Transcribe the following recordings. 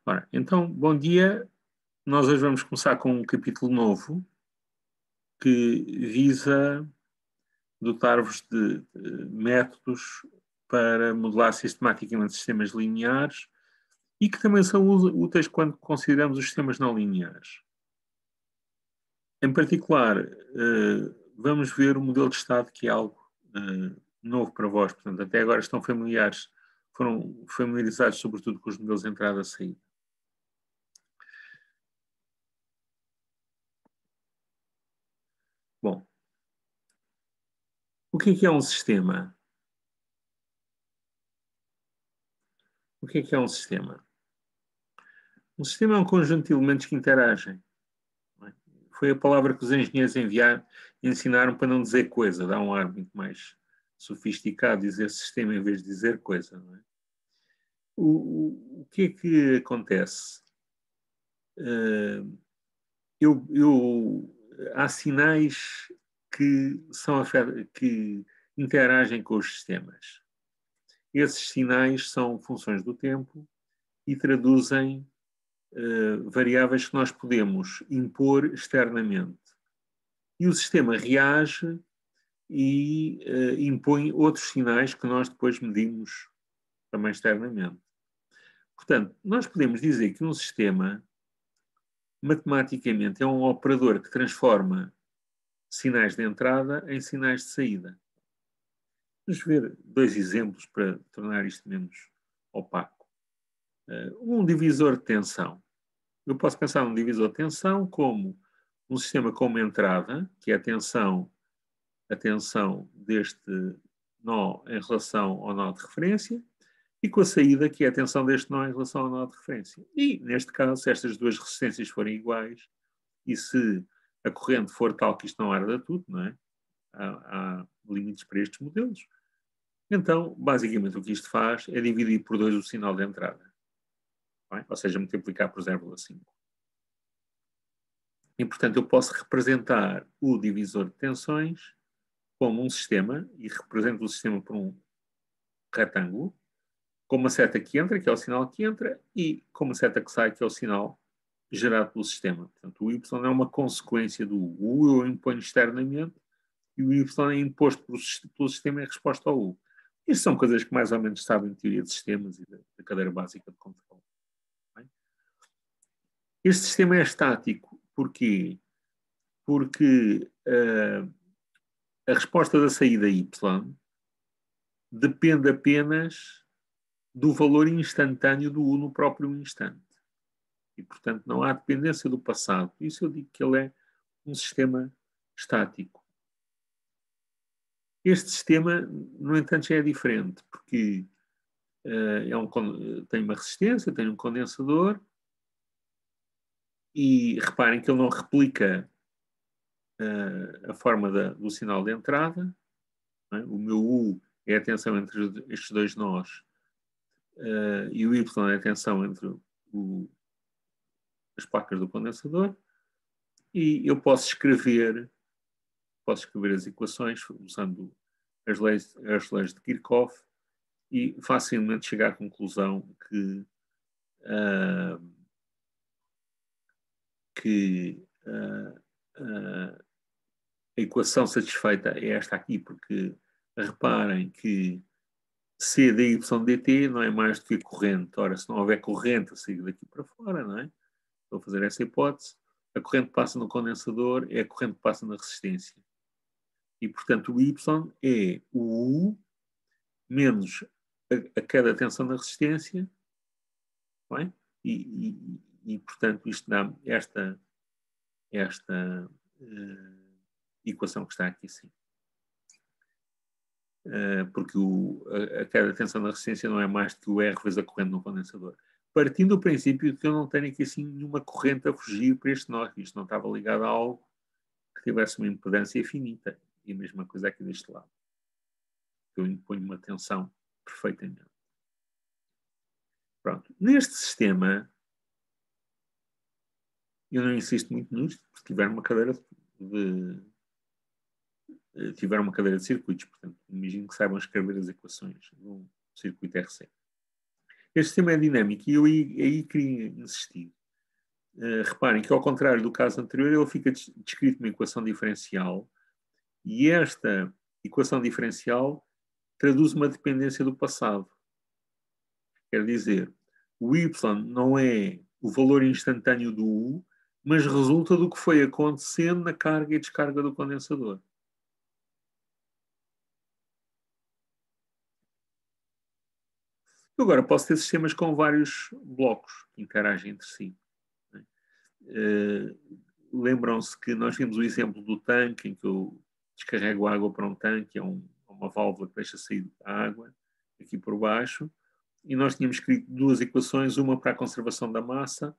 Ora, então, bom dia. Nós hoje vamos começar com um capítulo novo que visa dotar-vos de métodos para modelar sistematicamente sistemas lineares e que também são úteis quando consideramos os sistemas não lineares. Em particular, vamos ver o modelo de estado, que é algo novo para vós. Portanto, até agora foram familiarizados sobretudo com os modelos de entrada e saída. Bom, o que é um sistema? O que é um sistema? Um sistema é um conjunto de elementos que interagem. Foi a palavra que os engenheiros ensinaram para não dizer coisa, dá um ar muito mais sofisticado dizer sistema em vez de dizer coisa. Não é? O que é que acontece? Há sinais que interagem com os sistemas. Esses sinais são funções do tempo e traduzem variáveis que nós podemos impor externamente. E o sistema reage e impõe outros sinais que nós depois medimos também externamente. Portanto, nós podemos dizer que um sistema, matematicamente, é um operador que transforma sinais de entrada em sinais de saída. Vamos ver dois exemplos para tornar isto menos opaco. Um divisor de tensão. Eu posso pensar num divisor de tensão como um sistema com uma entrada, que é a tensão deste nó em relação ao nó de referência, e com a saída, que é a tensão deste nó em relação ao nó de referência. E, neste caso, se estas duas resistências forem iguais, e se a corrente for tal que isto não arda tudo, não é? Há limites para estes modelos. Então, basicamente, o que isto faz é dividir por 2 o sinal de entrada. É? Ou seja, multiplicar por 0,5. E, portanto, eu posso representar o divisor de tensões como um sistema, e represento o sistema por um retângulo, com uma seta que entra, que é o sinal que entra, e com uma seta que sai, que é o sinal gerado pelo sistema. Portanto, o y é uma consequência do u. O u eu imponho externamente, e o y é imposto pelo sistema em resposta ao u. Isto são coisas que mais ou menos sabem de teoria de sistemas e da cadeira básica de controle. Este sistema é estático. Porquê? Porque a resposta da saída y depende apenas do valor instantâneo do U no próprio instante. E, portanto, não há dependência do passado. Por isso eu digo que ele é um sistema estático. Este sistema, no entanto, já é diferente, porque tem uma resistência, tem um condensador, e reparem que ele não replica a forma do sinal de entrada. Não é? O meu U é a tensão entre estes dois nós, e o Y é a tensão entre as placas do condensador, e eu posso escrever as equações usando as leis de Kirchhoff e facilmente chegar à conclusão que a equação satisfeita é esta aqui, porque reparem que C dy dt não é mais do que corrente. Ora, se não houver corrente a sair daqui para fora, não é? Vou fazer essa hipótese. A corrente passa no condensador, é a corrente que passa na resistência. E, portanto, o Y é o U menos a cada tensão da resistência. Não é? E, portanto, isto dá esta equação que está aqui assim. Porque a cada tensão da resistência não é mais do que o R vezes a corrente no condensador. Partindo do princípio de que eu não tenho aqui assim nenhuma corrente a fugir para este nó, isto não estava ligado a algo que tivesse uma impedância finita. E a mesma coisa aqui deste lado. Eu imponho uma tensão perfeitamente. Pronto. Neste sistema, eu não insisto muito nisto, porque tiver uma cadeira de circuitos. Portanto, imagino que saibam escrever as equaçes de um circuito RC. Este sistema é dinâmico e eu aí queria insistir. Reparem que, ao contrário do caso anterior, ele fica descrito numa equação diferencial e esta equação diferencial traduz uma dependência do passado. Quer dizer, o y não é o valor instantâneo do U, mas resulta do que foi acontecendo na carga e descarga do condensador. Eu agora posso ter sistemas com vários blocos que interagem entre si. Lembram-se que nós vimos o exemplo do tanque, em que eu descarrego água para um tanque, é uma válvula que deixa sair a água aqui por baixo, e nós tínhamos escrito duas equações, uma para a conservação da massa,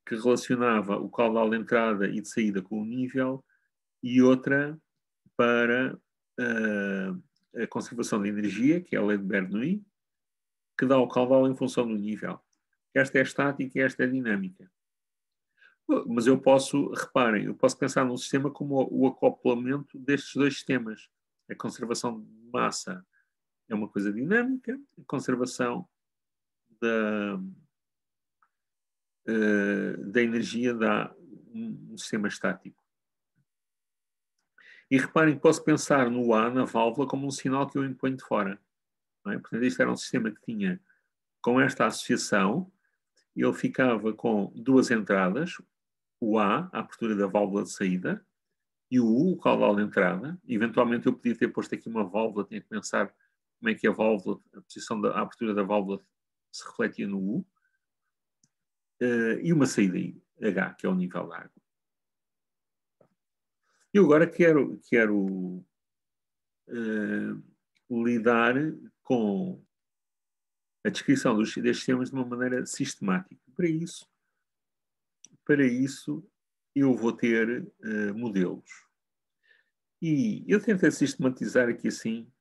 que relacionava o caudal de entrada e de saída com o nível, e outra para a conservação de energia, que é a lei de Bernoulli, que dá o caudal em função do nível. Esta é estática e esta é dinâmica. Mas eu posso, reparem, eu posso pensar num sistema como o acoplamento destes dois sistemas. A conservação de massa é uma coisa dinâmica, a conservação da energia dá um sistema estático. E reparem que posso pensar no A, na válvula, como um sinal que eu imponho de fora. Não é? Portanto, isto era um sistema que tinha, com esta associação, ele ficava com duas entradas, o A, a abertura da válvula de saída, e o U, o caudal de entrada. Eventualmente eu podia ter posto aqui uma válvula, tinha que pensar como é que a válvula, a posição da abertura da válvula se refletia no U, e uma saída H, que é o nível da água. Eu agora quero lidar com a descrição destes sistemas de uma maneira sistemática. Para isso eu vou ter modelos. E eu tentei sistematizar aqui assim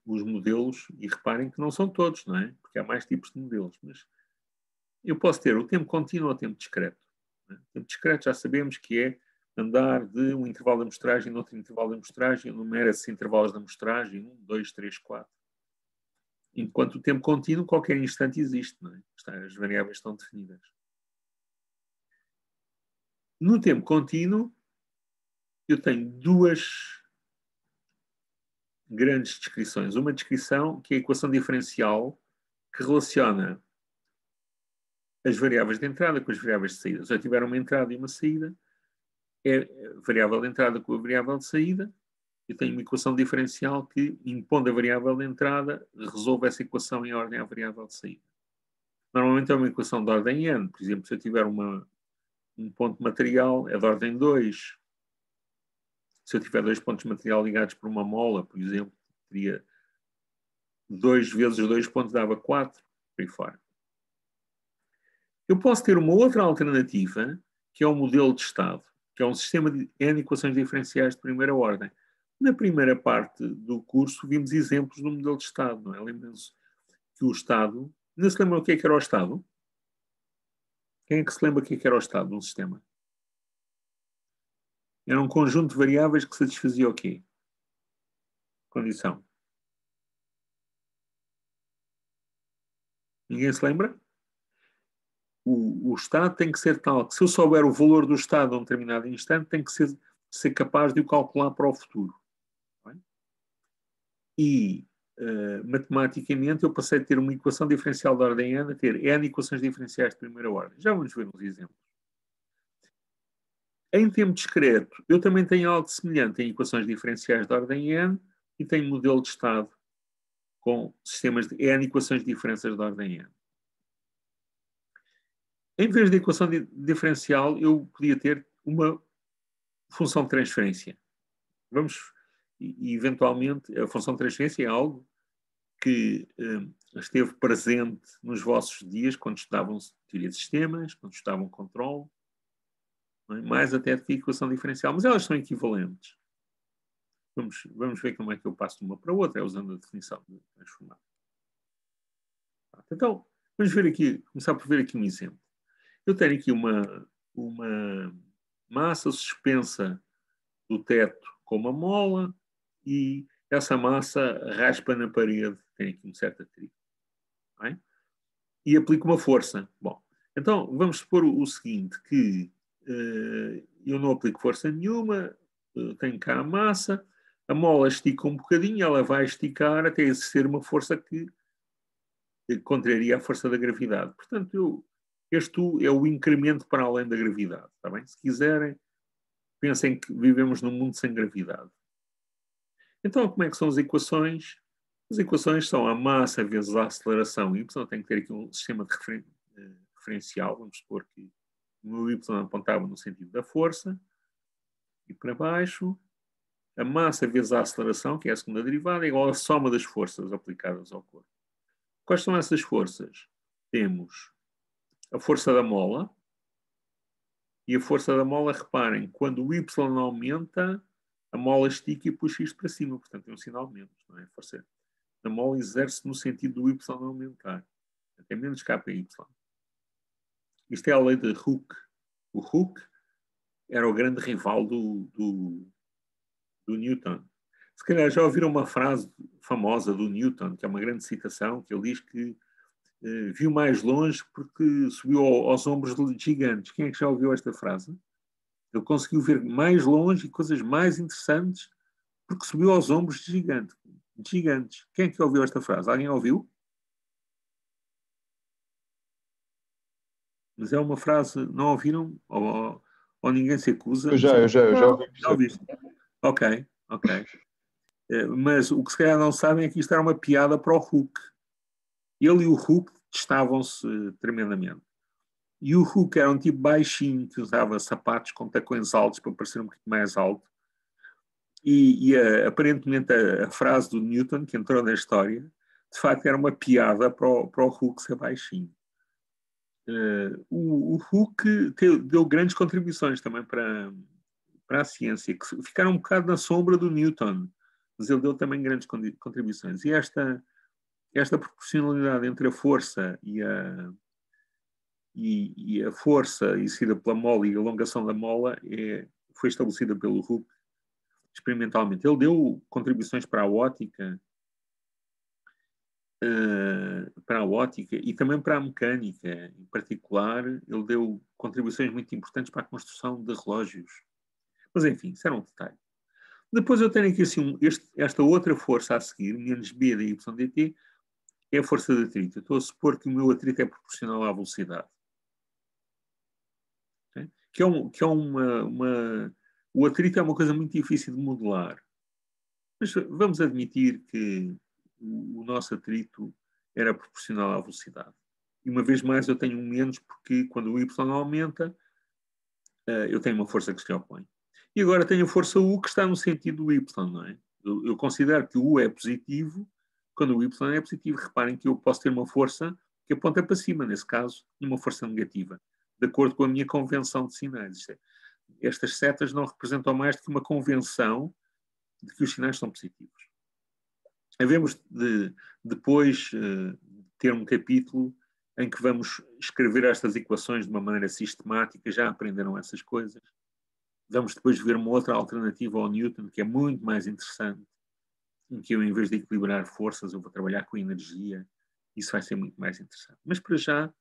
os modelos, e reparem que não são todos, não é? Porque há mais tipos de modelos, mas eu posso ter o tempo contínuo ou o tempo discreto. Não é? O tempo discreto já sabemos que é andar de um intervalo de amostragem no outro intervalo de amostragem, enumera-se intervalos de amostragem, 1, 2, 3, 4. Enquanto o tempo contínuo, qualquer instante existe, não é? As variáveis estão definidas. No tempo contínuo, eu tenho duas grandes descrições. Uma descrição que é a equação diferencial, que relaciona as variáveis de entrada com as variáveis de saída. Se eu tiver uma entrada e uma saída, é a variável de entrada com a variável de saída. Eu tenho uma equação diferencial que, impondo a variável de entrada, resolve essa equação em ordem à variável de saída. Normalmente é uma equação de ordem n. Por exemplo, se eu tiver um ponto material, é de ordem 2. Se eu tiver dois pontos de material ligados por uma mola, por exemplo, teria 2 vezes 2 pontos dava 4, por aí fora. Eu posso ter uma outra alternativa, que é o modelo de estado, que é um sistema de N equações diferenciais de primeira ordem. Na primeira parte do curso vimos exemplos do modelo de estado, não é? Lembram-se que o estado... Não se lembram o que era o estado? Quem é que se lembra o que era o estado de um sistema? Era um conjunto de variáveis que satisfazia o quê? Condição. Ninguém se lembra? O estado tem que ser tal que, se eu souber o valor do estado a um determinado instante, tem que ser capaz de o calcular para o futuro. E, matematicamente, eu passei a ter uma equação diferencial de ordem n a ter n equações diferenciais de primeira ordem. Já vamos ver uns exemplos. Em tempo discreto, eu também tenho algo semelhante em equações diferenciais de ordem n e tenho modelo de estado com sistemas de n equações de diferenças de ordem n. Em vez de equação diferencial, eu podia ter uma função de transferência. E eventualmente, a função de transferência é algo que esteve presente nos vossos dias, quando estudavam teoria de sistemas, quando estudavam controle, é? Mais até do que a equação diferencial, mas elas são equivalentes. Vamos ver como é que eu passo de uma para outra, usando a definição de transformar. Então, vamos ver aqui, começar por ver aqui um exemplo. Eu tenho aqui uma massa suspensa do teto com uma mola e essa massa raspa na parede, tem aqui um certo atrito. não é? E aplico uma força. Bom, então vamos supor o seguinte, que eu não aplico força nenhuma, tenho cá a massa, a mola estica um bocadinho, ela vai esticar até exercer uma força que contraria a força da gravidade. Portanto, este é o incremento para além da gravidade. Está bem? Se quiserem, pensem que vivemos num mundo sem gravidade. Então, como é que são as equações? As equações são a massa vezes a aceleração y. Tem que ter aqui um sistema de referencial. Vamos supor que o meu y apontava no sentido da força. E para baixo, a massa vezes a aceleração, que é a segunda derivada, é igual à soma das forças aplicadas ao corpo. Quais são essas forças? Temos a força da mola. E a força da mola, reparem, quando o y aumenta, a mola estica e puxa isto para cima. Portanto, é um sinal menos. Não é? A força da mola exerce no sentido do y aumentar. Até menos KY. Isto é a lei de Hooke. O Hooke era o grande rival do Newton. Se calhar já ouviram uma frase famosa do Newton, que é uma grande citação, que ele diz que viu mais longe porque subiu aos ombros de gigantes. Quem é que já ouviu esta frase? Ele conseguiu ver mais longe e coisas mais interessantes porque subiu aos ombros de gigantes. Quem é que ouviu esta frase? Alguém ouviu? Mas é uma frase, não ouviram? Ou ninguém se acusa? Eu já ouvi Já ouviste? Ok. Mas o que se calhar não sabem é que isto era uma piada para o Hooke. Ele e o Hooke testavam-se tremendamente. E o Hooke era um tipo baixinho que usava sapatos com tacões altos para parecer um bocadinho mais alto. E aparentemente a frase do Newton, que entrou na história, de facto era uma piada para o Hooke ser baixinho. O Hooke deu grandes contribuições também para a ciência, que ficaram um bocado na sombra do Newton, mas ele deu também grandes contribuições. E esta proporcionalidade entre a força e a força exercida pela mola e a elongação da mola foi estabelecida pelo Hooke experimentalmente. Ele deu contribuições para a ótica e também para a mecânica. Em particular, ele deu contribuições muito importantes para a construção de relógios. Mas, enfim, isso era um detalhe. Depois eu tenho aqui assim, esta outra força a seguir, menos B da y dt, é a força de atrito. Eu estou a supor que o meu atrito é proporcional à velocidade. Okay? O atrito é uma coisa muito difícil de modelar. Mas vamos admitir que o nosso atrito era proporcional à velocidade. E uma vez mais eu tenho um menos porque quando o y aumenta, eu tenho uma força que se opõe. E agora tenho a força U que está no sentido do y, não é? Eu considero que o U é positivo quando o y é positivo. Reparem que eu posso ter uma força que aponta para cima, nesse caso, e uma força negativa, de acordo com a minha convenção de sinais. Estas setas não representam mais do que uma convenção de que os sinais são positivos. Havemos de depois ter um capítulo em que vamos escrever estas equações de uma maneira sistemática, já aprenderam essas coisas. Vamos depois ver uma outra alternativa ao Newton, que é muito mais interessante, em que eu, em vez de equilibrar forças, eu vou trabalhar com energia. Isso vai ser muito mais interessante. Mas, para já,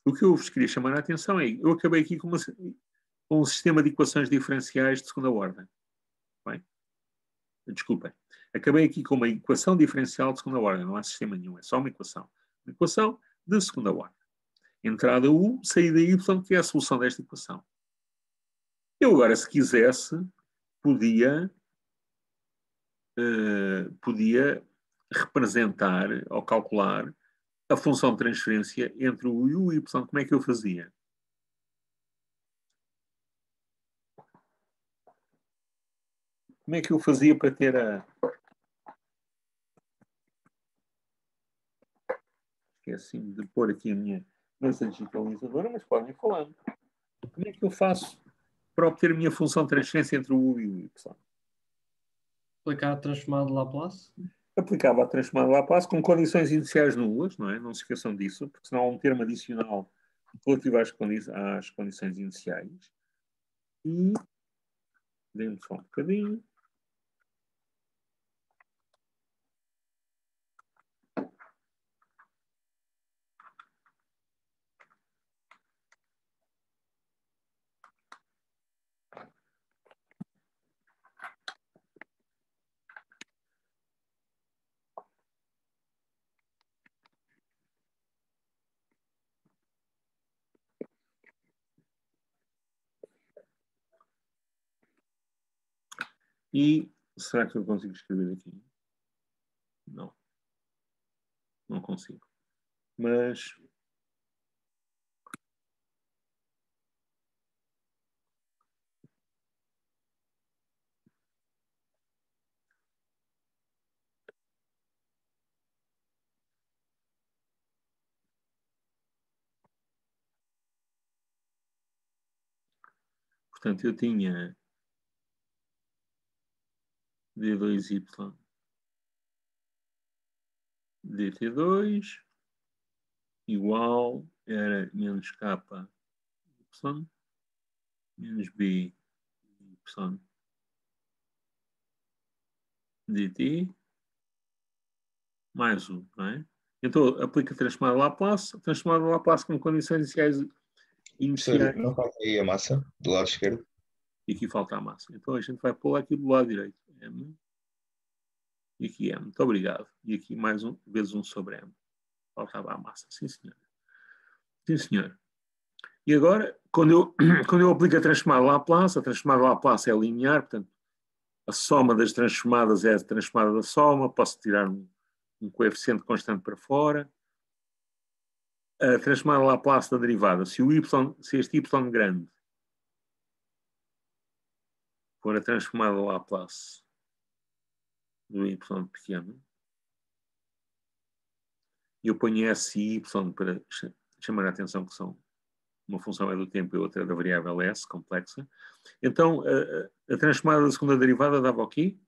o que eu vos queria chamar a atenção é eu acabei aqui com um sistema de equações diferenciais de segunda ordem. Bem? Desculpem. Acabei aqui com uma equação diferencial de segunda ordem. Não há sistema nenhum, é só uma equação. Uma equação de segunda ordem. Entrada U, saída Y, que é a solução desta equação. Eu agora, se quisesse, podia representar ou calcular a função de transferência entre o U e o Y. Como é que eu fazia? Como é que eu fazia para ter a... Esqueci-me de pôr aqui a minha mesa digitalizadora, mas podem ir falando. Como é que eu faço para obter a minha função de transferência entre o U e o Y? Aplicar a transformada de Laplace? Aplicava a transformada de Laplace com condições iniciais nulas, não é? Não se esqueçam disso, porque senão há um termo adicional relativo às condições iniciais. E dê-me só um bocadinho. E será que eu consigo escrever aqui? Não. Não consigo. Mas portanto, eu tinha D2Y dt2 igual era menos k y menos b y dt mais 1, não é? Então, aplica a transformada de Laplace com condições Professor, iniciais. não falta aí a massa do lado esquerdo? E aqui falta a massa. Então, a gente vai pôr aqui do lado direito. M. E aqui M. Muito obrigado. E aqui mais vezes 1 sobre M. Faltava a massa. Sim, senhor. Sim, senhor. E agora, quando eu aplico a transformada de Laplace é linear, portanto, a soma das transformadas é a transformada da soma, posso tirar um coeficiente constante para fora. A transformada de Laplace da derivada, se este y grande for a transformada de Laplace do y pequeno, e eu ponho S e y para chamar a atenção que são uma função é do tempo e outra é da variável S, complexa. Então, a transformada da segunda derivada dava o quê?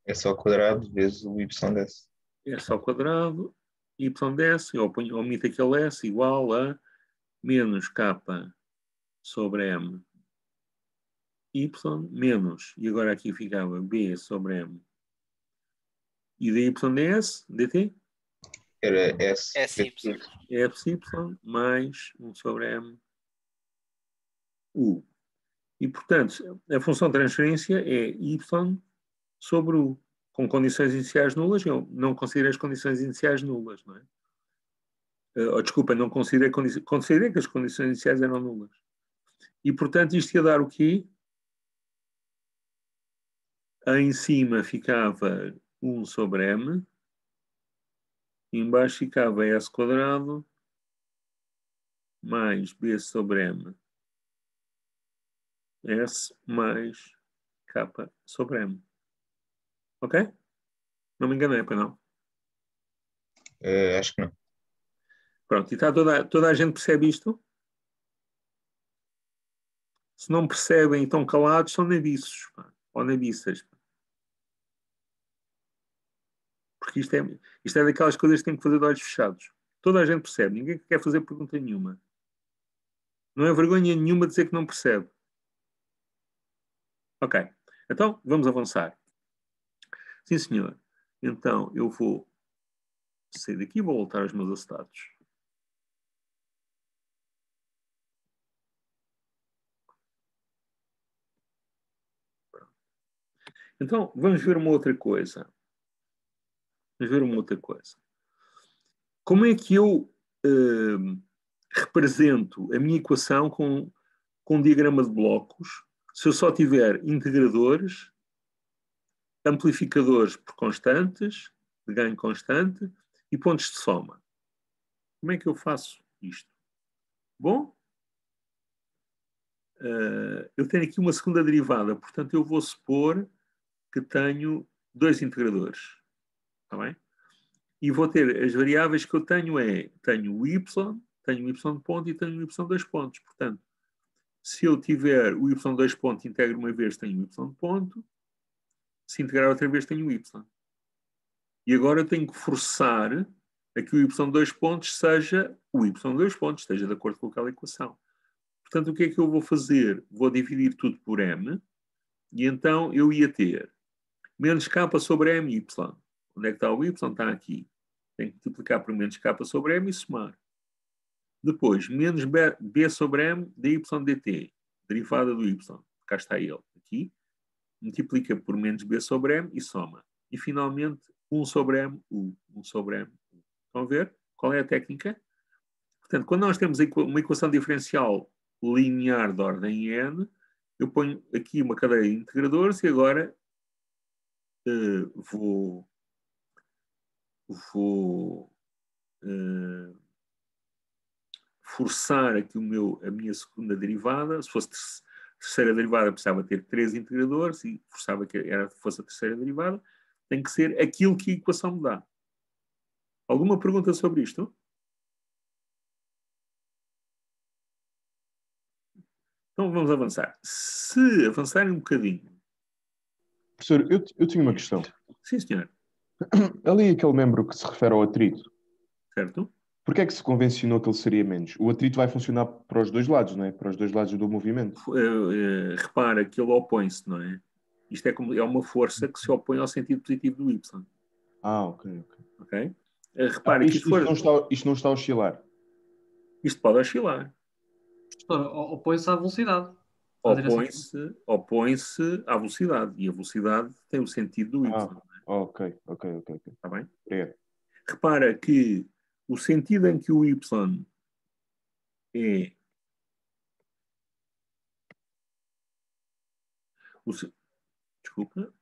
S ao quadrado vezes o y/s. S ao quadrado, y/s, eu omito aquele S, igual a menos k sobre m y menos, e agora aqui ficava b sobre m e dy ds, dt? Era S. SY. Fy mais 1 sobre m u. E, portanto, a função de transferência é y sobre u, com condições iniciais nulas. Eu não considerei as condições iniciais nulas, não é? Desculpa, não considerei que as condições iniciais eram nulas. E, portanto, isto ia dar o quê? Em cima ficava 1 sobre m, e embaixo ficava s quadrado mais b sobre m, s mais k sobre m. Ok? Não me enganei, para não? Acho que não. Pronto, e está toda a gente percebe isto? Se não percebem e estão calados, são nabiços, ou nabiças. Porque isto é daquelas coisas que tem que fazer de olhos fechados. Toda a gente percebe, ninguém quer fazer pergunta nenhuma. Não é vergonha nenhuma dizer que não percebe. Ok, então vamos avançar. Sim, senhor. Então eu vou sair daqui e vou voltar aos meus acetatos. Então vamos ver uma outra coisa. Como é que eu represento a minha equação com um diagrama de blocos se eu só tiver integradores, amplificadores por constantes, de ganho constante, e pontos de soma? Como é que eu faço isto? Bom, eu tenho aqui uma segunda derivada, portanto eu vou supor que tenho dois integradores. Está bem? E vou ter as variáveis que eu tenho tenho o y, tenho o y de ponto e tenho o y de dois pontos. Portanto, se eu tiver o y de dois pontos, integro uma vez, tenho o y de ponto. Se integrar outra vez, tenho o y. E agora eu tenho que forçar a que o y de dois pontos seja o y de dois pontos, esteja de acordo com aquela equação. Portanto, o que é que eu vou fazer? Vou dividir tudo por m, e então eu ia ter menos k sobre m, y. Onde é que está o y? Está aqui. Tenho que multiplicar por menos k sobre m e somar. Depois, menos b sobre m dy dt, derivada do y. Cá está ele, aqui. Multiplica por menos b sobre m e soma. E, finalmente, 1 sobre m, u. 1 sobre m, u. Estão a ver? Qual é a técnica? Portanto, quando nós temos uma equação diferencial linear de ordem n, eu ponho aqui uma cadeia de integradores e agora vou forçar aqui a minha segunda derivada. Se fosse terceira derivada, precisava ter 3 integradores e forçava que fosse a terceira derivada. Tem que ser aquilo que a equação me dá. Alguma pergunta sobre isto? Então vamos avançar. Se avançarem um bocadinho. Professor, eu tinha uma questão. Sim, senhor. Ali aquele membro que se refere ao atrito, Certo? porquê é que se convencionou que ele seria menos? O atrito vai funcionar para os dois lados, não é? Para os dois lados do movimento. Repara que ele opõe-se, não é? Isto é uma força que se opõe ao sentido positivo do Y. Ok. Ok? Repara que isto não está a oscilar. Isto pode oscilar. Professor, opõe-se à velocidade. À direção. Opõe-se à velocidade. E a velocidade tem o sentido do Y. Ok. Está bem? Obrigado. Repara que o sentido em que o Y é... Desculpa.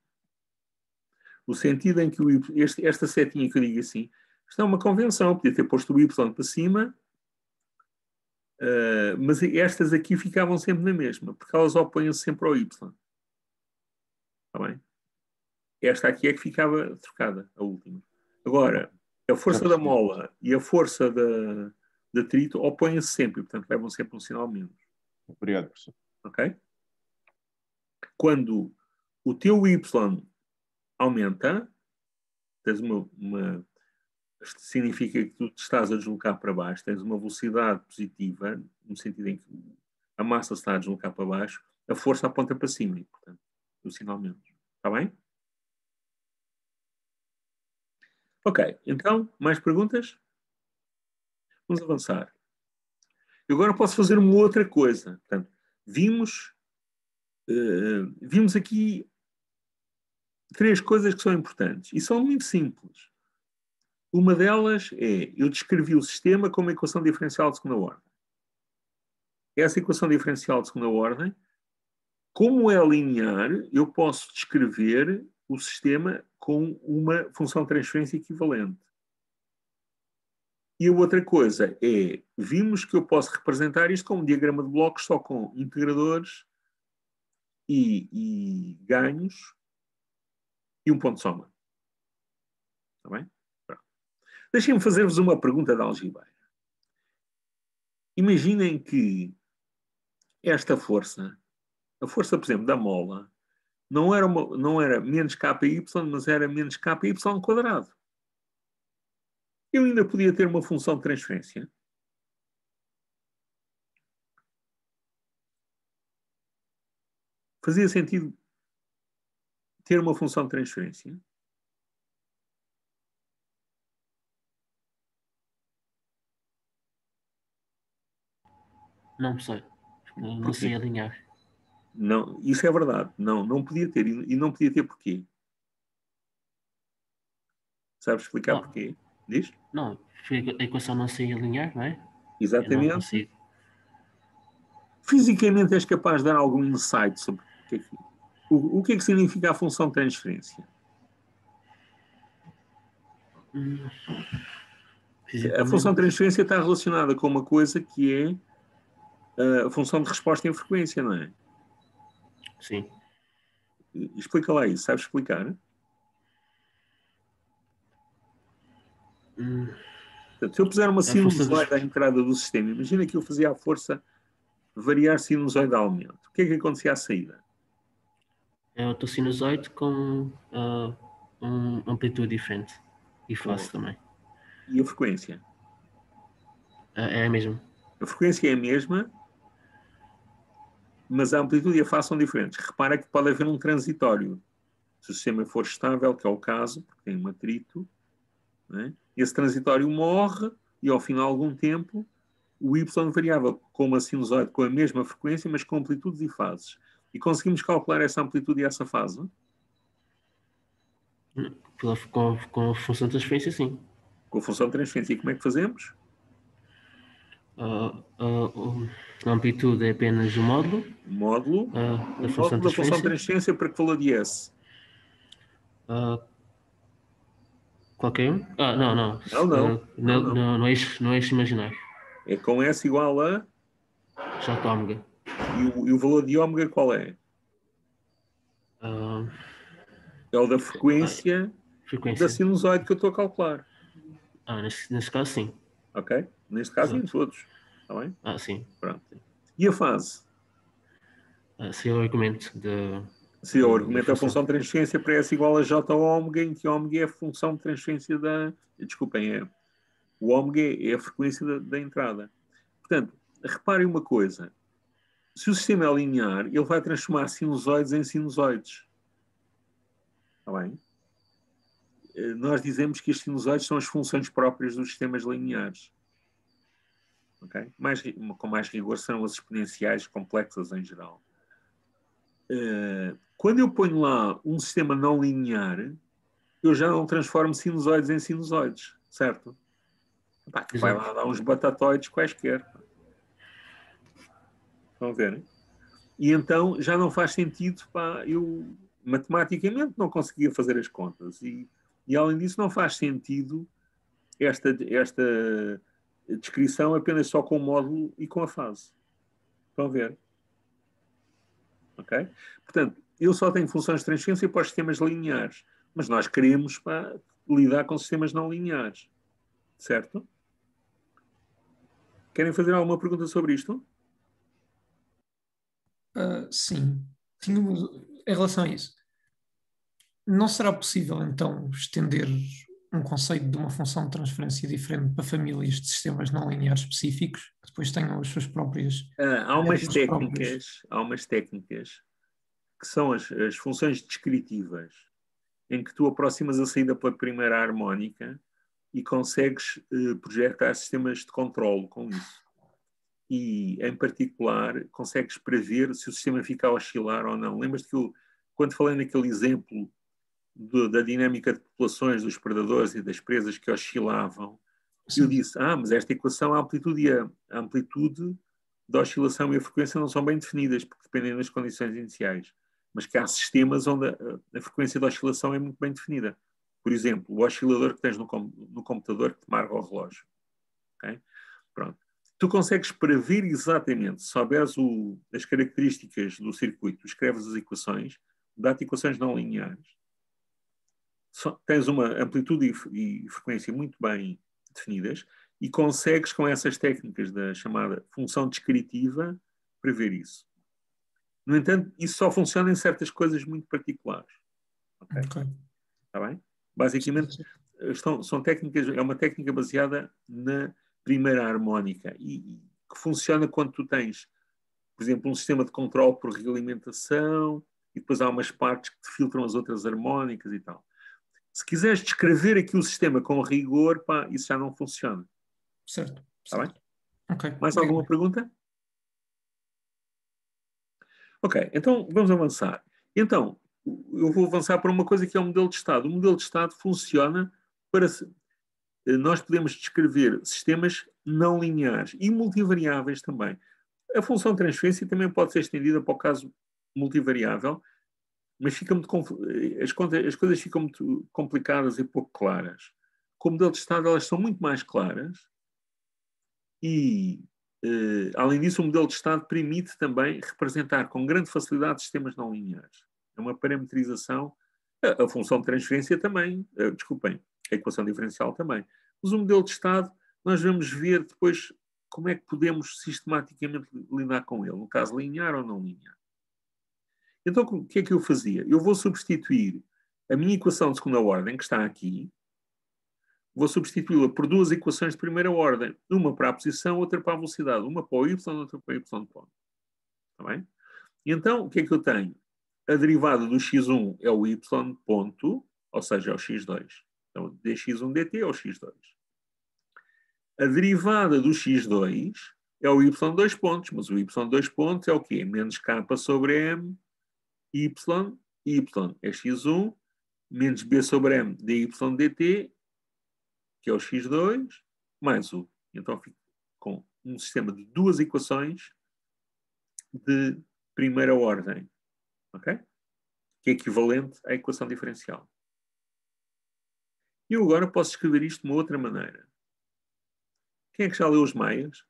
O sentido em que o Y... Esta setinha que eu digo assim, isto é uma convenção. Podia ter posto o Y para cima, mas estas aqui ficavam sempre na mesma, porque elas opõem-se sempre ao Y. Está bem? Esta aqui é que ficava trocada, a última. Agora, a força da mola e a força da atrito opõem-se sempre, portanto levam sempre um sinal menos. Obrigado, professor. Ok? Quando o teu Y aumenta, tens significa que tu te estás a deslocar para baixo, tens uma velocidade positiva, no sentido em que a massa está a deslocar para baixo, a força aponta para cima, e, portanto, o sinal menos. Está bem? Ok, então, mais perguntas? Vamos avançar. Eu agora posso fazer uma outra coisa. Portanto, vimos aqui 3 coisas que são importantes e são muito simples. Uma delas é, eu descrevi o sistema como uma equação diferencial de segunda ordem. Essa equação diferencial de segunda ordem, como é linear, eu posso descrever o sistema com uma função de transferência equivalente. E a outra coisa é, vimos que eu posso representar isto como um diagrama de blocos só com integradores e ganhos e um ponto de soma. Está bem? Deixem-me fazer-vos uma pergunta de algebeira. Imaginem que esta força, a força, por exemplo, da mola, não era menos KY, mas era menos KY quadrado. Eu ainda podia ter uma função de transferência. Fazia sentido ter uma função de transferência? Não sei. Não sei alinhar. Não, isso é verdade. Não podia ter. E não podia ter porquê? Sabes explicar Não. porquê? Diz? Não, a equação não sei alinhar, não é? Exatamente. Eu não consigo. Fisicamente és capaz de dar algum insight sobre o que é que significa a função de transferência? A função de transferência está relacionada com uma coisa que é a função de resposta em frequência, não é? Sim. Explica lá isso. Sabes explicar? Portanto, se eu puser uma sinusoide à entrada do sistema, imagina que eu fazia a força variar sinusoidalmente. O que é que acontecia à saída? É o teu sinusoide com uma amplitude diferente. E face também. E a frequência? É a mesma. A frequência é a mesma, mas a amplitude e a fase são diferentes. Repara que pode haver um transitório. Se o sistema for estável, que é o caso, porque tem um atrito, né? Esse transitório morre e ao final de algum tempo o Y variava com uma sinusoide com a mesma frequência, mas com amplitudes e fases. E conseguimos calcular essa amplitude e essa fase? Com a função de transferência, sim. Com a função de transferência. E como é que fazemos? A amplitude é apenas o módulo Módulo. da O função módulo da função de transferência. transferência para que valor de S? Qualquer um? Não. No eixo imaginário. É com S igual a... J ômega. E o valor de ômega qual é? É o da frequência da Frequência. sinusoide que eu estou a calcular. Nesse caso, sim. Ok? Neste caso, em Exato. todos. Está bem? Sim. Pronto. E a fase? Seria o argumento de... Se o argumento da função de transferência para S igual a J ômega, em que ômega é a função de transferência da... Desculpem, o ômega é a frequência da entrada. Portanto, reparem uma coisa. Se o sistema é linear, ele vai transformar sinusoides em sinusoides. Está bem? Nós dizemos que as sinusoides são as funções próprias dos sistemas lineares. Okay? Com mais rigor são as exponenciais complexas em geral. Quando eu ponho lá um sistema não linear, eu já não transformo sinusoides em sinusoides, certo? Que vai lá dar uns batatoides quaisquer. Estão a ver? E então já não faz sentido, eu matematicamente não conseguia fazer as contas. E além disso não faz sentido esta descrição apenas só com o módulo e com a fase. Estão a ver? Ok? Portanto, eu só tenho funções de transferência para os sistemas lineares, mas nós queremos lidar com sistemas não lineares. Certo? Querem fazer alguma pergunta sobre isto? Sim. Em relação a isso, não será possível, então, estender um conceito de uma função de transferência diferente para famílias de sistemas não lineares específicos, que depois tenham as suas próprias... Há umas técnicas que são as funções descritivas, em que tu aproximas a saída pela primeira harmónica e consegues projetar sistemas de controle com isso. E, em particular, consegues prever se o sistema fica a oscilar ou não. Lembras-te que quando falei naquele exemplo da dinâmica de populações dos predadores e das presas que oscilavam, eu disse, mas esta equação, a amplitude da oscilação e a frequência não são bem definidas, porque dependem das condições iniciais. Mas que há sistemas onde a frequência da oscilação é muito bem definida. Por exemplo, o oscilador que tens no computador que te marca o relógio. Okay? Pronto. Tu consegues prever exatamente, se souberes as características do circuito, escreves as equações, dá-te equações não lineares. Tens uma amplitude e frequência muito bem definidas e consegues, com essas técnicas da chamada função descritiva, prever isso. No entanto, isso só funciona em certas coisas muito particulares. Ok? Está bem? Basicamente, são técnicas, é uma técnica baseada na primeira harmónica e que funciona quando tu tens, por exemplo, um sistema de controle por realimentação e depois há umas partes que te filtram as outras harmónicas e tal. Se quiseres descrever aqui o sistema com rigor, isso já não funciona. Certo. Está bem? Ok. Mais alguma pergunta? Ok, então vamos avançar. Então, eu vou avançar para uma coisa que é o modelo de estado. O modelo de estado funciona para... Nós podemos descrever sistemas não lineares e multivariáveis também. A função de transferência também pode ser estendida para o caso multivariável, mas as coisas ficam muito complicadas e pouco claras. Com o modelo de estado, elas são muito mais claras e, além disso, o modelo de estado permite também representar com grande facilidade sistemas não lineares. É uma parametrização. A função de transferência também, desculpem, a equação diferencial também. Mas o modelo de estado, nós vamos ver depois como é que podemos sistematicamente lidar com ele, no caso linear ou não linear. Então, o que é que eu fazia? Eu vou substituir a minha equação de segunda ordem, que está aqui, vou substituí-la por duas equações de primeira ordem, uma para a posição, outra para a velocidade, uma para o y, outra para o y ponto. Está bem? E então, o que é que eu tenho? A derivada do x1 é o y ponto, ou seja, é o x2. Então, dx1 dt é o x2. A derivada do x2 é o y2 pontos, mas o y2 pontos é o quê? Menos k sobre m, y é x1, menos b sobre m dy dt, que é o x2, mais u. Então fico com um sistema de duas equações de primeira ordem, ok? Que é equivalente à equação diferencial. Eu agora posso escrever isto de uma outra maneira. Quem é que já leu os Maias?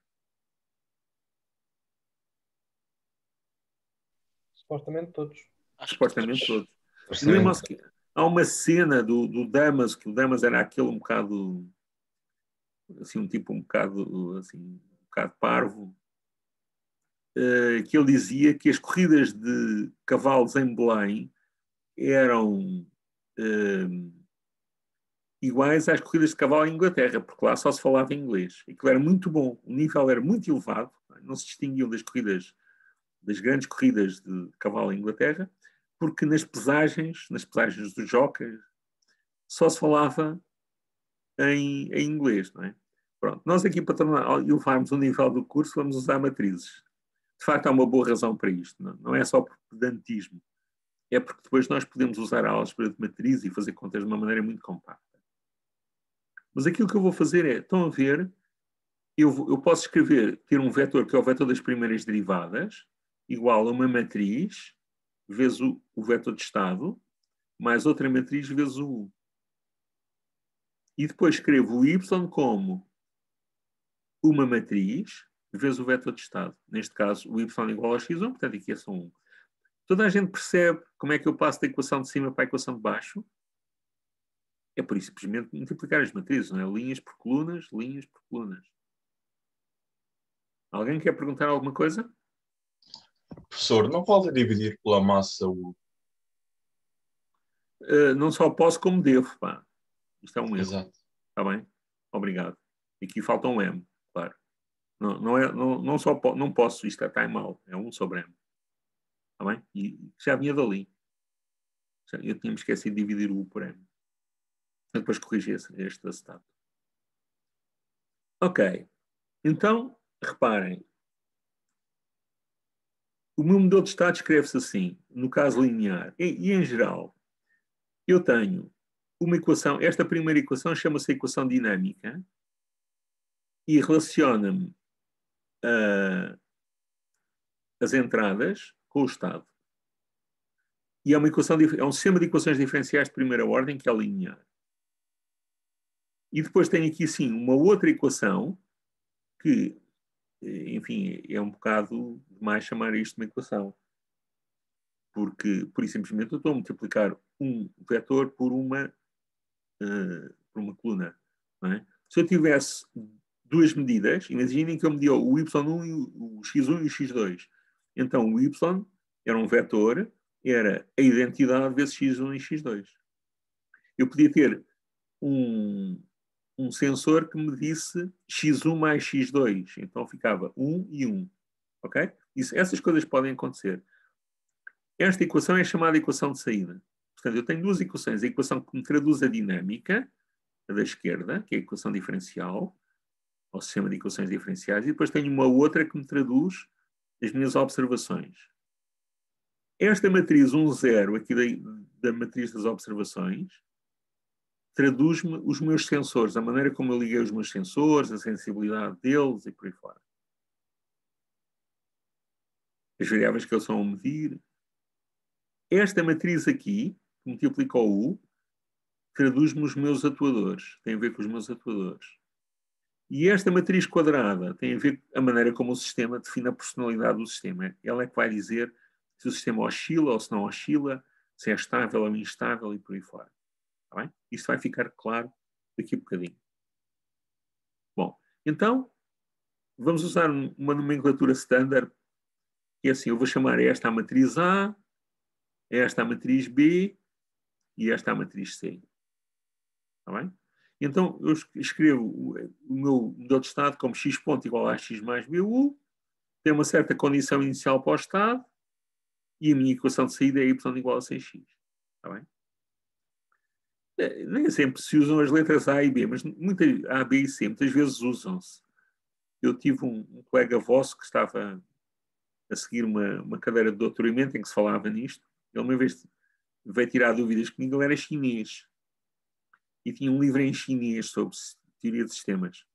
Supostamente todos. Acho que Supostamente todos. Supostamente. Lembram-se que há uma cena do Damas, que o Damas era aquele um bocado, assim, um tipo um bocado, assim, um bocado parvo, que ele dizia que as corridas de cavalos em Belém eram iguais às corridas de cavalo em Inglaterra, porque lá só se falava inglês. Aquilo era muito bom, o nível era muito elevado, não se distinguiam das corridas, das grandes corridas de cavalo em Inglaterra, porque nas pesagens dos jockeys, só se falava em inglês, não é? Pronto, nós aqui para elevarmos o nível do curso vamos usar matrizes. De facto, há uma boa razão para isto, não é só por pedantismo, é porque depois nós podemos usar a álgebra de matriz e fazer contas de uma maneira muito compacta. Mas aquilo que eu vou fazer é, estão a ver, eu posso escrever, ter um vetor que é o vetor das primeiras derivadas, igual a uma matriz, vezes o vetor de estado, mais outra matriz vezes o U. E depois escrevo o y como uma matriz vezes o vetor de estado. Neste caso, o y igual a x1, portanto aqui é só 1. Toda a gente percebe como é que eu passo da equação de cima para a equação de baixo? É por isso simplesmente multiplicar as matrizes, não é? Linhas por colunas, linhas por colunas. Alguém quer perguntar alguma coisa? Professor, não pode dividir pela massa o... Não só posso como devo, pá. Isto é um erro. Exato. Está bem? Obrigado. Aqui falta um M, claro. Não posso, isto está em mal. É 1 sobre M. Está bem? E já vinha dali. Eu tinha-me esquecido de dividir o U por M. Eu depois corrigi este acetato. Ok. Então, reparem. O meu modelo de estado escreve-se assim, no caso linear. E em geral, eu tenho uma equação, esta primeira equação chama-se equação dinâmica e relaciona-me as entradas com o estado. E é uma equação, é um sistema de equações diferenciais de primeira ordem que é linear. E depois tenho aqui, sim, uma outra equação que, enfim, é um bocado demais chamar isto de uma equação. Porque, por isso simplesmente, eu estou a multiplicar um vetor por uma coluna. Não é? Se eu tivesse duas medidas, imaginem que eu media o y1, o x1 e o x2. Então, o y era um vetor, era a identidade vezes x1 e x2. Eu podia ter um sensor que me disse x1 mais x2. Então, ficava 1 e 1. Ok? Essas coisas podem acontecer. Esta equação é chamada equação de saída. Portanto, eu tenho duas equações. A equação que me traduz a dinâmica, a da esquerda, que é a equação diferencial, ao sistema de equações diferenciais, e depois tenho uma outra que me traduz as minhas observações. Esta matriz 1, 0, aqui da matriz das observações, traduz-me os meus sensores, a maneira como eu liguei os meus sensores, a sensibilidade deles e por aí fora. As variáveis que eles são a medir. Esta matriz aqui, que multiplica o U, traduz-me os meus atuadores. Tem a ver com os meus atuadores. E esta matriz quadrada tem a ver com a maneira como o sistema define a personalidade do sistema. Ela é que vai dizer se o sistema oscila ou se não oscila, se é estável ou instável e por aí fora. Está bem? Isto vai ficar claro daqui a bocadinho. Bom, então, vamos usar uma nomenclatura standard, que é assim, eu vou chamar esta a matriz A, esta a matriz B e esta a matriz C. Está bem? Então, eu escrevo o meu modelo de estado como x ponto igual a x mais BU, tem uma certa condição inicial para o estado, e a minha equação de saída é y igual a 6x. Está bem? Nem sempre se usam as letras A e B, mas A, B e C muitas vezes usam-se. Eu tive um colega vosso que estava a seguir uma cadeira de doutoramento em que se falava nisto. Ele uma vez veio tirar dúvidas comigo, ele era chinês. E tinha um livro em chinês sobre teoria de sistemas.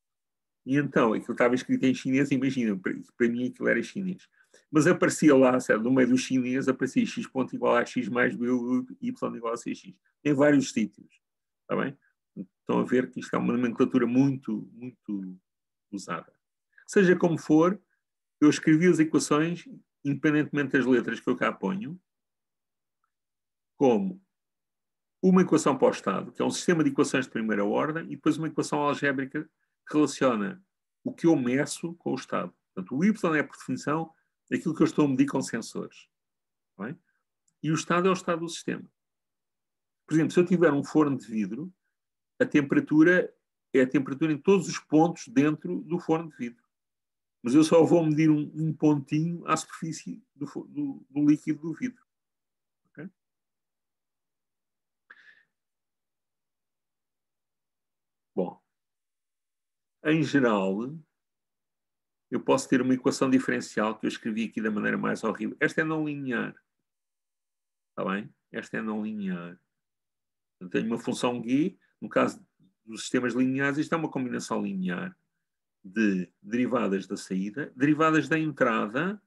E então, aquilo estava escrito em chinês, imagina, para mim aquilo era chinês. Mas aparecia lá, certo? No meio do chinês, aparecia x ponto igual a x mais b, y igual a cx. Em vários sítios. Está bem? Estão a ver que isto é uma nomenclatura muito, muito usada. Seja como for, eu escrevi as equações, independentemente das letras que eu cá ponho, como uma equação para o estado, que é um sistema de equações de primeira ordem, e depois uma equação algébrica que relaciona o que eu meço com o estado. Portanto, o y é, por definição, aquilo que eu estou a medir com sensores. Bem? E o estado é o estado do sistema. Por exemplo, se eu tiver um forno de vidro, a temperatura é a temperatura em todos os pontos dentro do forno de vidro. Mas eu só vou medir um pontinho à superfície do líquido do vidro. Okay? Bom, em geral, eu posso ter uma equação diferencial que eu escrevi aqui da maneira mais horrível. Esta é não linear. Está bem? Esta é não linear. Eu tenho uma função G, no caso dos sistemas lineares, isto é uma combinação linear de derivadas da saída, derivadas da entrada.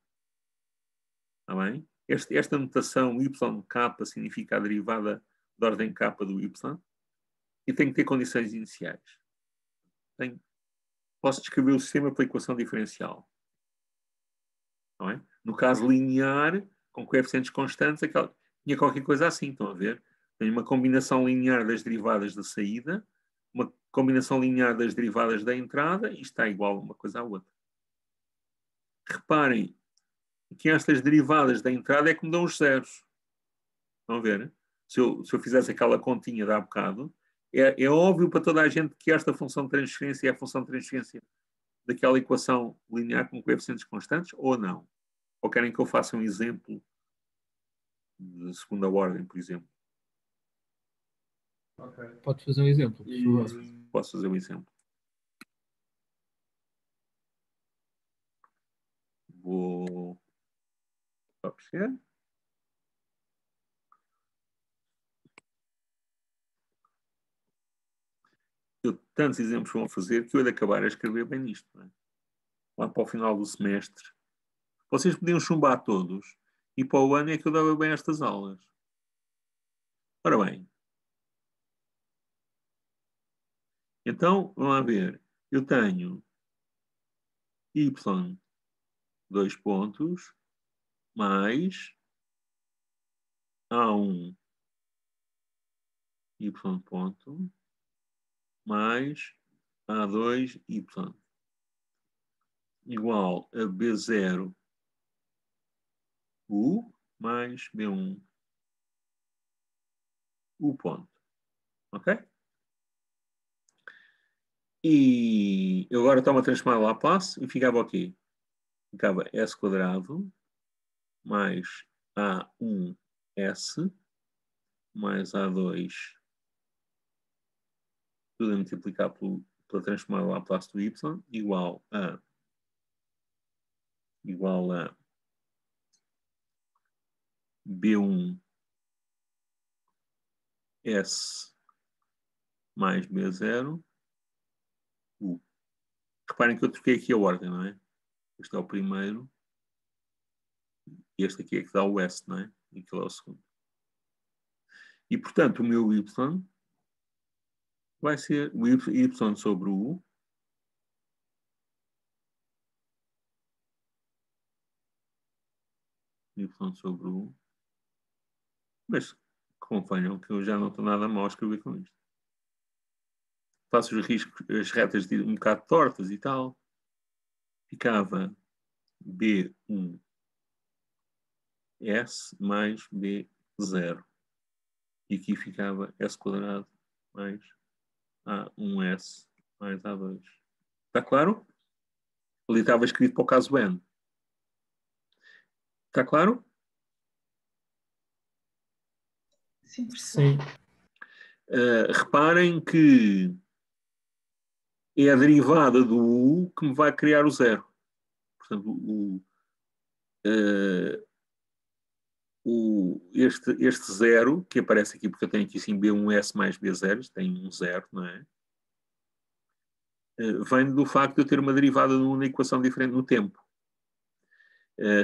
Está bem? Esta notação YK significa a derivada de ordem K do Y. E tem que ter condições iniciais. Posso descrever o sistema pela equação diferencial. Não é? No caso linear, com coeficientes constantes, tinha qualquer coisa assim, estão a ver? Tenho uma combinação linear das derivadas da saída, uma combinação linear das derivadas da entrada, e está igual uma coisa à outra. Reparem que estas derivadas da entrada é que me dão os zeros. Estão a ver? Se eu fizesse aquela continha de há bocado, é óbvio para toda a gente que esta função de transferência é a função de transferência daquela equação linear com coeficientes constantes, ou não? Ou querem que eu faça um exemplo de segunda ordem, por exemplo? Ok. Pode fazer um exemplo, por favor. Posso fazer um exemplo. Vou copiar. Tantos exemplos vão fazer que eu hei de acabar a escrever bem nisto. Não é? Lá para o final do semestre. Vocês podiam chumbar todos e para o ano é que eu dava bem estas aulas. Ora bem. Então, vamos lá ver. Eu tenho y, 2 pontos, mais A1, y ponto, mais A2, y, igual a B0, U, mais B1, U ponto. Ok? E eu agora tomo a transformar Laplace e ficava o quê? Ficava S quadrado mais A1S mais A2, tudo a multiplicar pela transformada Laplace do Y, igual a B1S mais B0 U. Reparem que eu troquei aqui a ordem, não é? Este é o primeiro. E este aqui é que dá o S, não é? E aquele é o segundo. E, portanto, o meu Y vai ser o Y sobre o U. Y sobre o U. Mas acompanham que eu já não estou nada mal a escrever com isto. Faço os riscos, as retas um bocado tortas e tal. Ficava B1S mais B0. E aqui ficava S quadrado mais A1S mais A2. Está claro? Ali estava escrito para o caso N. Está claro? Sim. Sim. Reparem que é a derivada do U que me vai criar o zero. Portanto, este zero, que aparece aqui, porque eu tenho aqui sim B1S mais B0, tem um zero, não é? vem do facto de eu ter uma derivada numa equação diferente no tempo.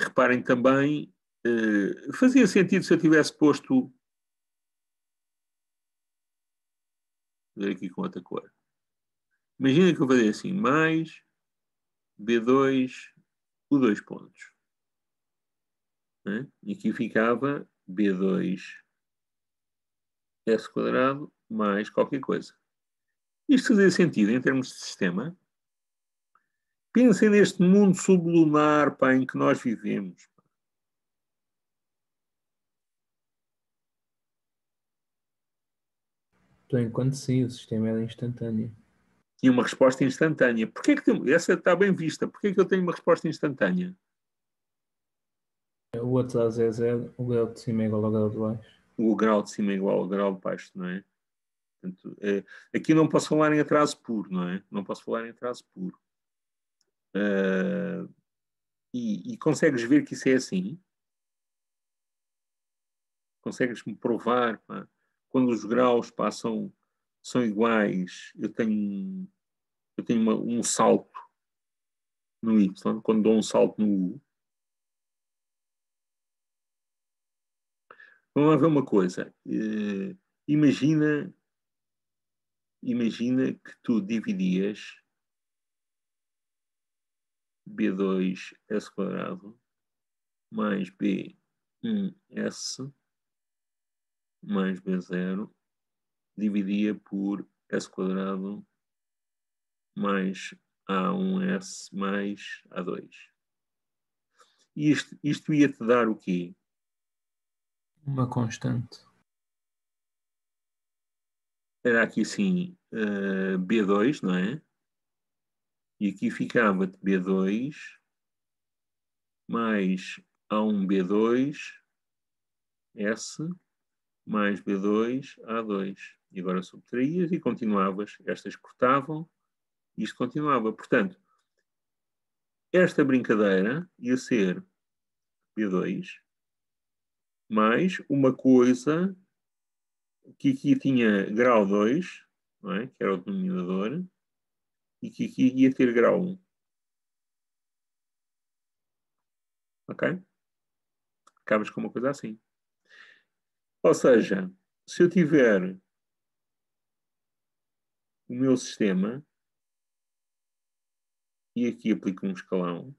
Reparem também, fazia sentido se eu tivesse posto, vou ver aqui com outra cor. Imagina que eu fazia assim, mais B2, o 2 pontos. Né? E aqui ficava B2 S quadrado mais qualquer coisa. Isto fazia sentido em termos de sistema? Pensem neste mundo sublunar, pá, em que nós vivemos. Por enquanto sim, o sistema era instantâneo. Tinha uma resposta instantânea. Porquê que essa está bem vista? Porquê que eu tenho uma resposta instantânea? O atraso é zero, o grau de cima é igual ao grau de baixo. O grau de cima é igual ao grau de baixo, não é? Portanto, aqui não posso falar em atraso puro, não é? Não posso falar em atraso puro. E consegues ver que isso é assim? Consegues-me provar, pá, quando os graus são iguais, eu tenho um salto no y, quando dou um salto no u. Vamos lá ver uma coisa. Imagina que tu dividias B2S quadrado mais B1S mais B0 dividia por S quadrado mais A1S mais A2. Isto ia-te dar o quê? Uma constante. Era aqui assim, B2, não é? E aqui ficava-te B2 mais A1B2 S mais B2 A2. E agora subtraías e continuavas. Estas cortavam e isto continuava. Portanto, esta brincadeira ia ser B2 mais uma coisa que aqui tinha grau 2, não é? Que era o denominador, e que aqui ia ter grau 1. Ok? Acabas com uma coisa assim. Ou seja, se eu tiver o meu sistema e aqui aplico um escalão,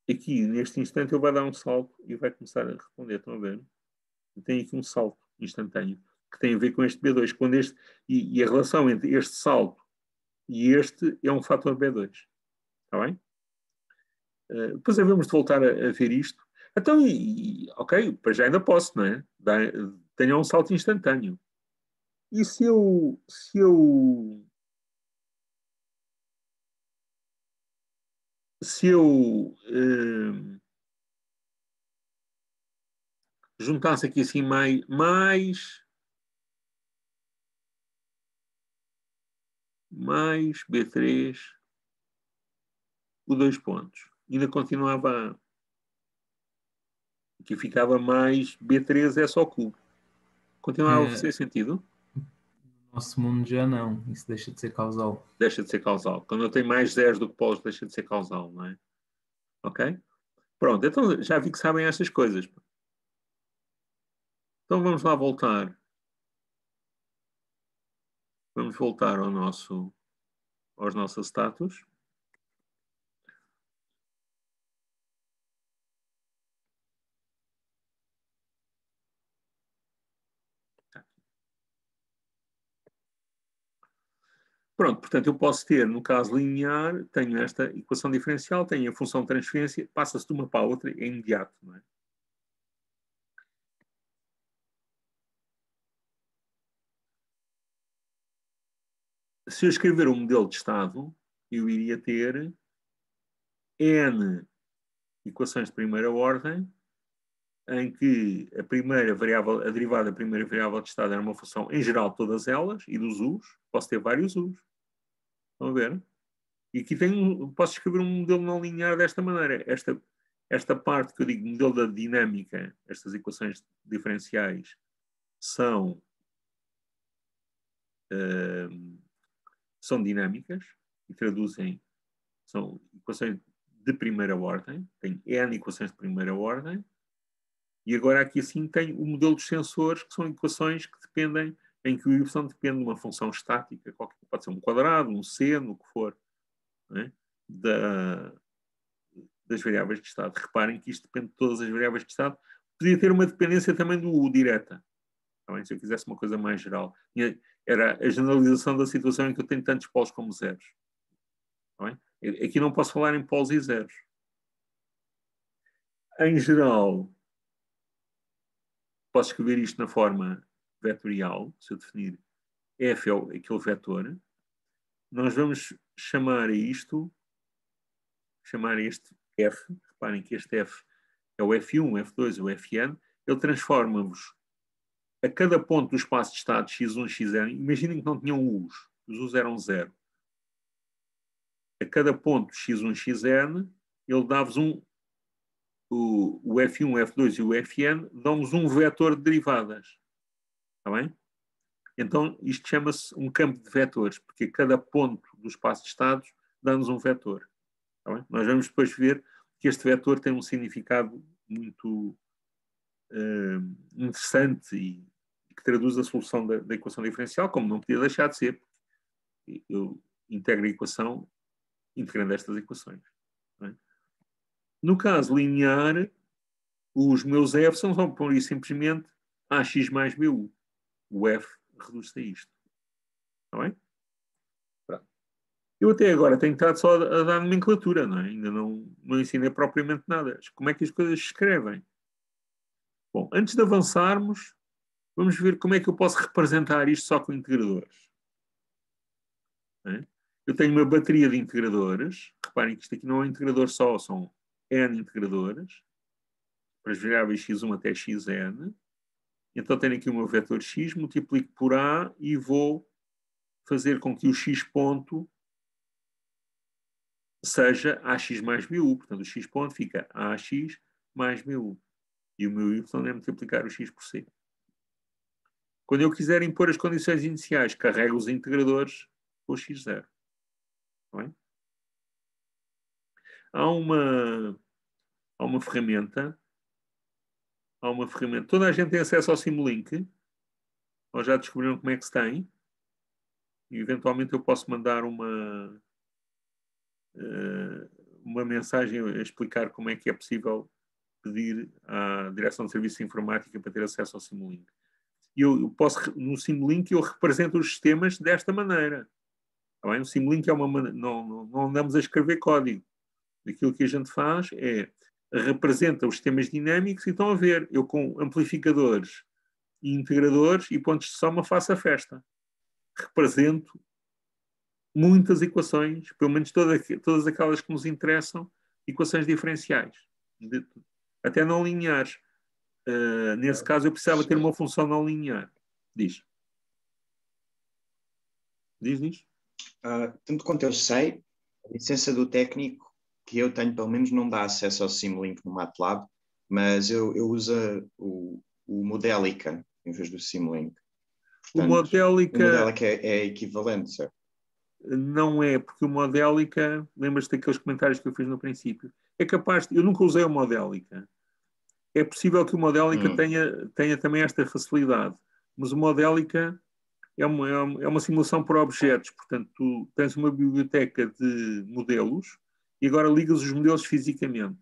aqui neste instante ele vai dar um salto e vai começar a responder. Estão a ver? Tem aqui um salto instantâneo que tem a ver com este B2. Quando e a relação entre este salto e este é um fator B2. Está bem? Depois havemos de voltar a ver isto. Então, ok, para já ainda posso, não é? Tenho um salto instantâneo. E se eu juntasse aqui assim mais B3, o 2 pontos. Ainda continuava aqui ficava mais B3 é só cubo. Continuava a fazer sentido? No nosso mundo já não, isso deixa de ser causal. Deixa de ser causal. Quando eu tenho mais zeros do que polos, deixa de ser causal, não é? Ok? Pronto, então já vi que sabem estas coisas. Então vamos lá voltar. Vamos voltar aos nossos status. Pronto, portanto, eu posso ter, no caso linear, tenho esta equação diferencial, tenho a função de transferência, passa-se de uma para a outra, é imediato, não é? Se eu escrever um modelo de estado, eu iria ter N equações de primeira ordem, em que a derivada da primeira variável de estado era uma função, em geral, todas elas, e dos u's, posso ter vários u's. Estão a ver? E aqui posso escrever um modelo não linear desta maneira. Esta parte que eu digo, modelo da dinâmica, estas equações diferenciais, são são dinâmicas e são equações de primeira ordem, tem N equações de primeira ordem, e agora aqui assim tem o modelo dos sensores, que são equações que dependem, em que o y depende de uma função estática, pode ser um quadrado, um seno, o que for, não é? Das variáveis de estado. Reparem que isto depende de todas as variáveis de estado. Podia ter uma dependência também do U direta. Tá, se eu quisesse uma coisa mais geral. Era a generalização da situação em que eu tenho tantos polos como zeros. Tá, aqui não posso falar em polos e zeros. Em geral, posso escrever isto na forma vetorial. Se eu definir f é aquele vetor, nós vamos chamar este f. Reparem que este f é o f1, o f2, o fn. Ele transforma-vos a cada ponto do espaço de estado x1, xn. Imaginem que não tinham u's. Os u's eram 0. A cada ponto x1, xn, ele dá-vos o f1, o f2 e o fn dão-vos um vetor de derivadas. Está bem? Então, isto chama-se um campo de vetores, porque cada ponto do espaço de estados dá-nos um vetor. Está bem? Nós vamos depois ver que este vetor tem um significado muito interessante e que traduz a solução da equação diferencial, como não podia deixar de ser. Eu integro a equação integrando estas equações. Não é? No caso linear, os meus f são por isso simplesmente ax mais bu. O f reduz-se a isto. Está bem? Pronto. Eu até agora tenho estado só a dar nomenclatura, não é? Ainda não ensinei propriamente nada. Como é que as coisas se escrevem? Bom, antes de avançarmos, vamos ver como é que eu posso representar isto só com integradores. Eu tenho uma bateria de integradores. Reparem que isto aqui não é um integrador só, são N integradores, para as variáveis x1 até xn. Então tenho aqui o meu vetor x, multiplico por A e vou fazer com que o x ponto seja AX mais BU. Portanto, o x ponto fica AX mais BU. E o meu y é multiplicar o x por c. Quando eu quiser impor as condições iniciais, carrego os integradores com o x0. Bem? Há uma ferramenta. Toda a gente tem acesso ao Simulink. Ou já descobriram como é que se tem. E eventualmente eu posso mandar uma mensagem a explicar como é que é possível pedir à Direção de Serviços de Informática para ter acesso ao Simulink. Eu posso, no Simulink, eu represento os sistemas desta maneira. Tá bem? O Simulink é uma maneira, não andamos a escrever código. Aquilo que a gente faz é representa os sistemas dinâmicos e estão a ver, eu com amplificadores e integradores e pontos de soma faço a festa. Represento muitas equações, pelo menos todas aquelas que nos interessam, equações diferenciais. Até não lineares. Nesse caso, eu precisava ter uma função não linear. Diz. Diz. Tanto quanto eu sei, a licença do técnico que eu tenho, pelo menos, não dá acesso ao Simulink no MATLAB, mas eu uso o Modelica em vez do Simulink. Portanto, o Modelica é equivalente, certo? Não é, porque o Modelica, lembras-te daqueles comentários que eu fiz no princípio? É capaz eu nunca usei o Modelica. É possível que o Modelica tenha também esta facilidade, mas o Modelica é uma simulação por objetos, portanto, tu tens uma biblioteca de modelos e agora ligas os modelos fisicamente.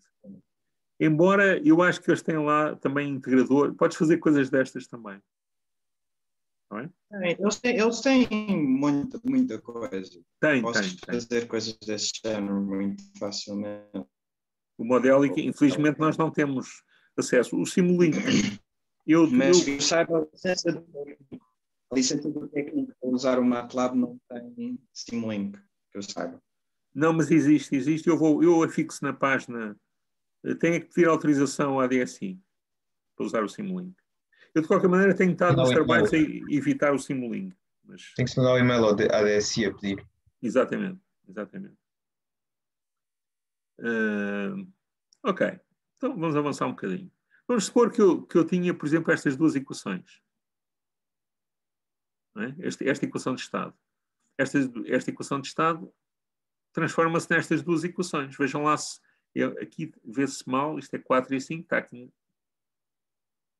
Embora eu acho que eles têm lá também integrador, podes fazer coisas destas também. Não é? Eles têm muita coisa. Posso fazer coisas desse género muito facilmente. O Modelica, infelizmente, nós não temos acesso. O Simulink. Mas eu saiba, a licença do técnico para usar o MATLAB não tem Simulink, que eu saiba. Não, mas existe. Eu afixo na página. Tenho que pedir autorização à DSI para usar o Simulink. Eu, de qualquer maneira, tenho estado nos trabalhos a evitar o Simulink. Mas... Tem que se mandar o e-mail à DSI a pedir. Exatamente. Ok. Então, vamos avançar um bocadinho. Vamos supor que eu tinha, por exemplo, estas duas equações. não é? Esta equação de estado. Esta equação de estado transforma-se nestas duas equações. Vejam lá se aqui vê-se mal, isto é 4 e 5, está aqui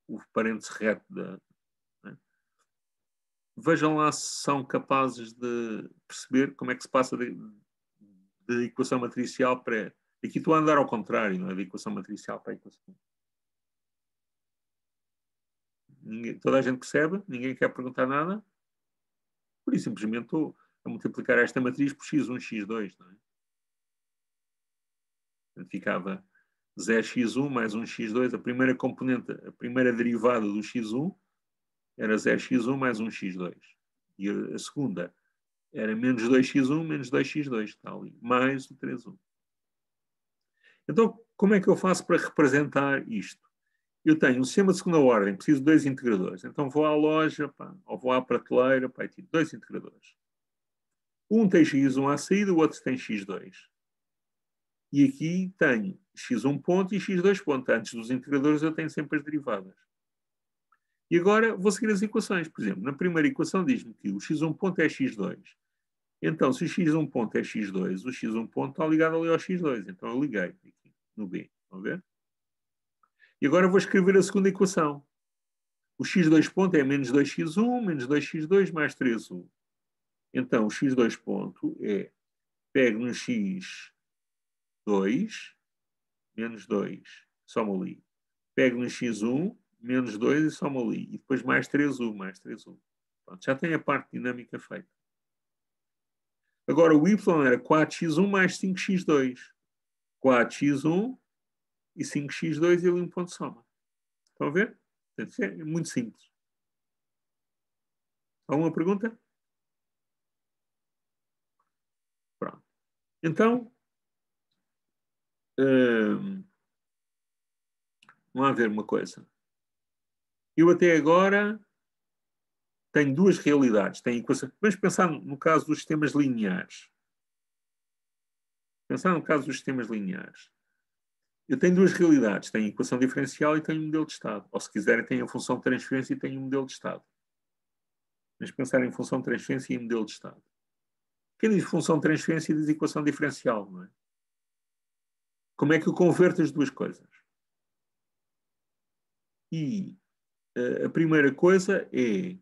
o parêntese reto da. Né? Vejam lá se são capazes de perceber como é que se passa de equação matricial para. Aqui estou a andar ao contrário, não é? De equação matricial para a equação. Toda a gente percebe? Ninguém quer perguntar nada? Por isso, simplesmente estou a multiplicar esta matriz por x1, x2, não é? Ficava 0x1 mais 1x2, a primeira componente, a primeira derivada do x1 era 0x1 mais 1x2. E a segunda era menos 2x1 menos 2x2, está ali, mais o 3,1. Então, como é que eu faço para representar isto? Eu tenho um sistema de segunda ordem, preciso de 2 integradores. Então vou à loja, ou vou à prateleira, e tiro 2 integradores. Um tem x1 à saída, o outro tem x2. E aqui tenho x1 ponto e x2 ponto. Antes dos integradores eu tenho sempre as derivadas. E agora vou seguir as equações. Por exemplo, na primeira equação diz-me que o x1 ponto é x2. Então, se o x1 ponto é x2, o x1 ponto está ligado ali ao x2. Então eu liguei aqui no B. Estão a ver? E agora vou escrever a segunda equação. O x2 ponto é menos 2x1 menos 2x2 mais 3,1. Então, o x2 ponto é, pego no x2 menos 2, soma ali. Pego no x1 menos 2 e soma ali. E depois mais 3,1, mais 3,1. Pronto, já tem a parte dinâmica feita. Agora, o y era 4x1 mais 5x2. 4x1 e 5x2 e ali um ponto de soma. Estão a ver? Portanto, é muito simples. Alguma pergunta? Pronto. Então, vamos ver uma coisa. Eu até agora tenho duas realidades. Tenho equação... Vamos pensar no caso dos sistemas lineares. Pensar no caso dos sistemas lineares. Eu tenho duas realidades. Tenho equação diferencial e tenho modelo de estado. Ou, se quiserem, tenho a função de transferência e tenho um modelo de estado. Vamos pensar em função de transferência e modelo de estado. Quem diz função de transferência diz equação diferencial, não é? Como é que eu converto as duas coisas? E a primeira coisa é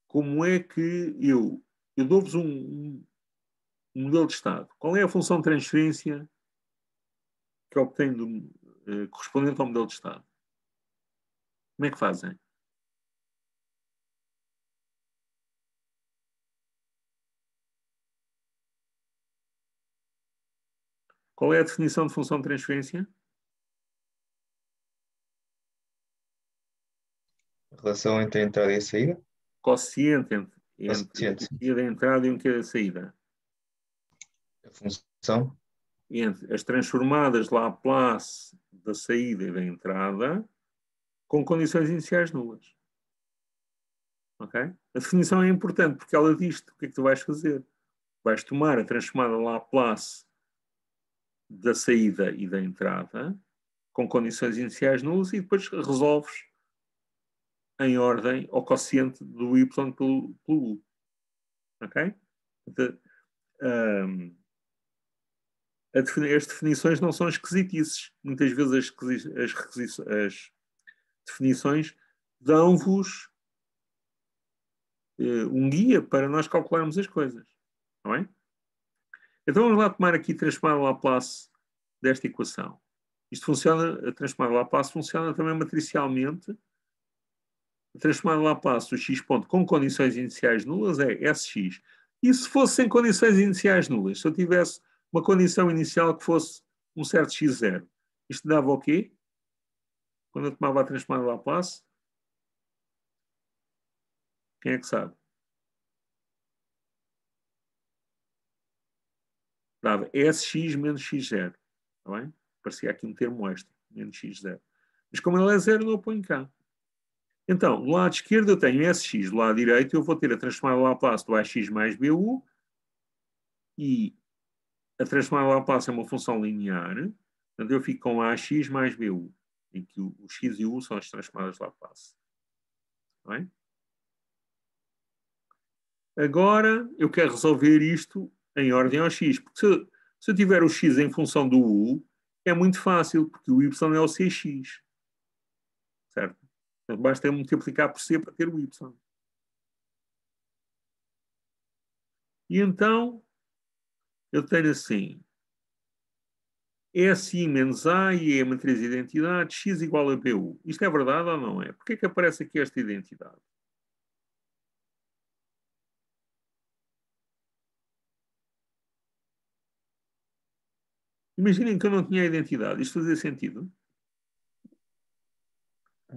como é que eu dou-vos um modelo de estado. Qual é a função de transferência que obtenho correspondente ao modelo de estado? Como é que fazem? Qual é a definição de função de transferência? A relação entre a entrada e a saída? Quociente entre Quociente. um Q da entrada e um Q da saída. A função? Entre as transformadas Laplace da saída e da entrada com condições iniciais nulas. Ok? A definição é importante porque ela diz-te o que é que tu vais fazer. Vais tomar a transformada Laplace da saída e da entrada com condições iniciais nulas e depois resolves em ordem ao quociente do y pelo u. Ok? As definições não são esquisitices. Muitas vezes as definições dão-vos um guia para nós calcularmos as coisas. Não é? Então vamos lá tomar aqui a transformada Laplace desta equação. Isto funciona, a transformada Laplace funciona também matricialmente. A transformada Laplace do x ponto com condições iniciais nulas é Sx. E se fosse sem condições iniciais nulas? Se eu tivesse uma condição inicial que fosse um certo x0, isto dava o quê? Quando eu tomava a transformada Laplace? Quem é que sabe? Dava Sx menos x0. Está bem? Parecia aqui um termo extra, menos x0. Mas como ele é zero, não o ponho cá. Então, do lado esquerdo eu tenho Sx, do lado direito eu vou ter a transformada Laplace do Ax mais BU e a transformada Laplace é uma função linear, portanto eu fico com Ax mais BU, em que o x e o u são as transformadas Laplace. Está bem? Agora eu quero resolver isto em ordem ao x, porque se eu tiver o x em função do u, é muito fácil, porque o y é o cx. Certo? Portanto, basta eu multiplicar por c para ter o y. E então, eu tenho assim, SI menos A e é a matriz de identidade, x igual a BU. Isto é verdade ou não é? Porquê é que aparece aqui esta identidade? Imaginem que eu não tinha a identidade. Isto fazia sentido?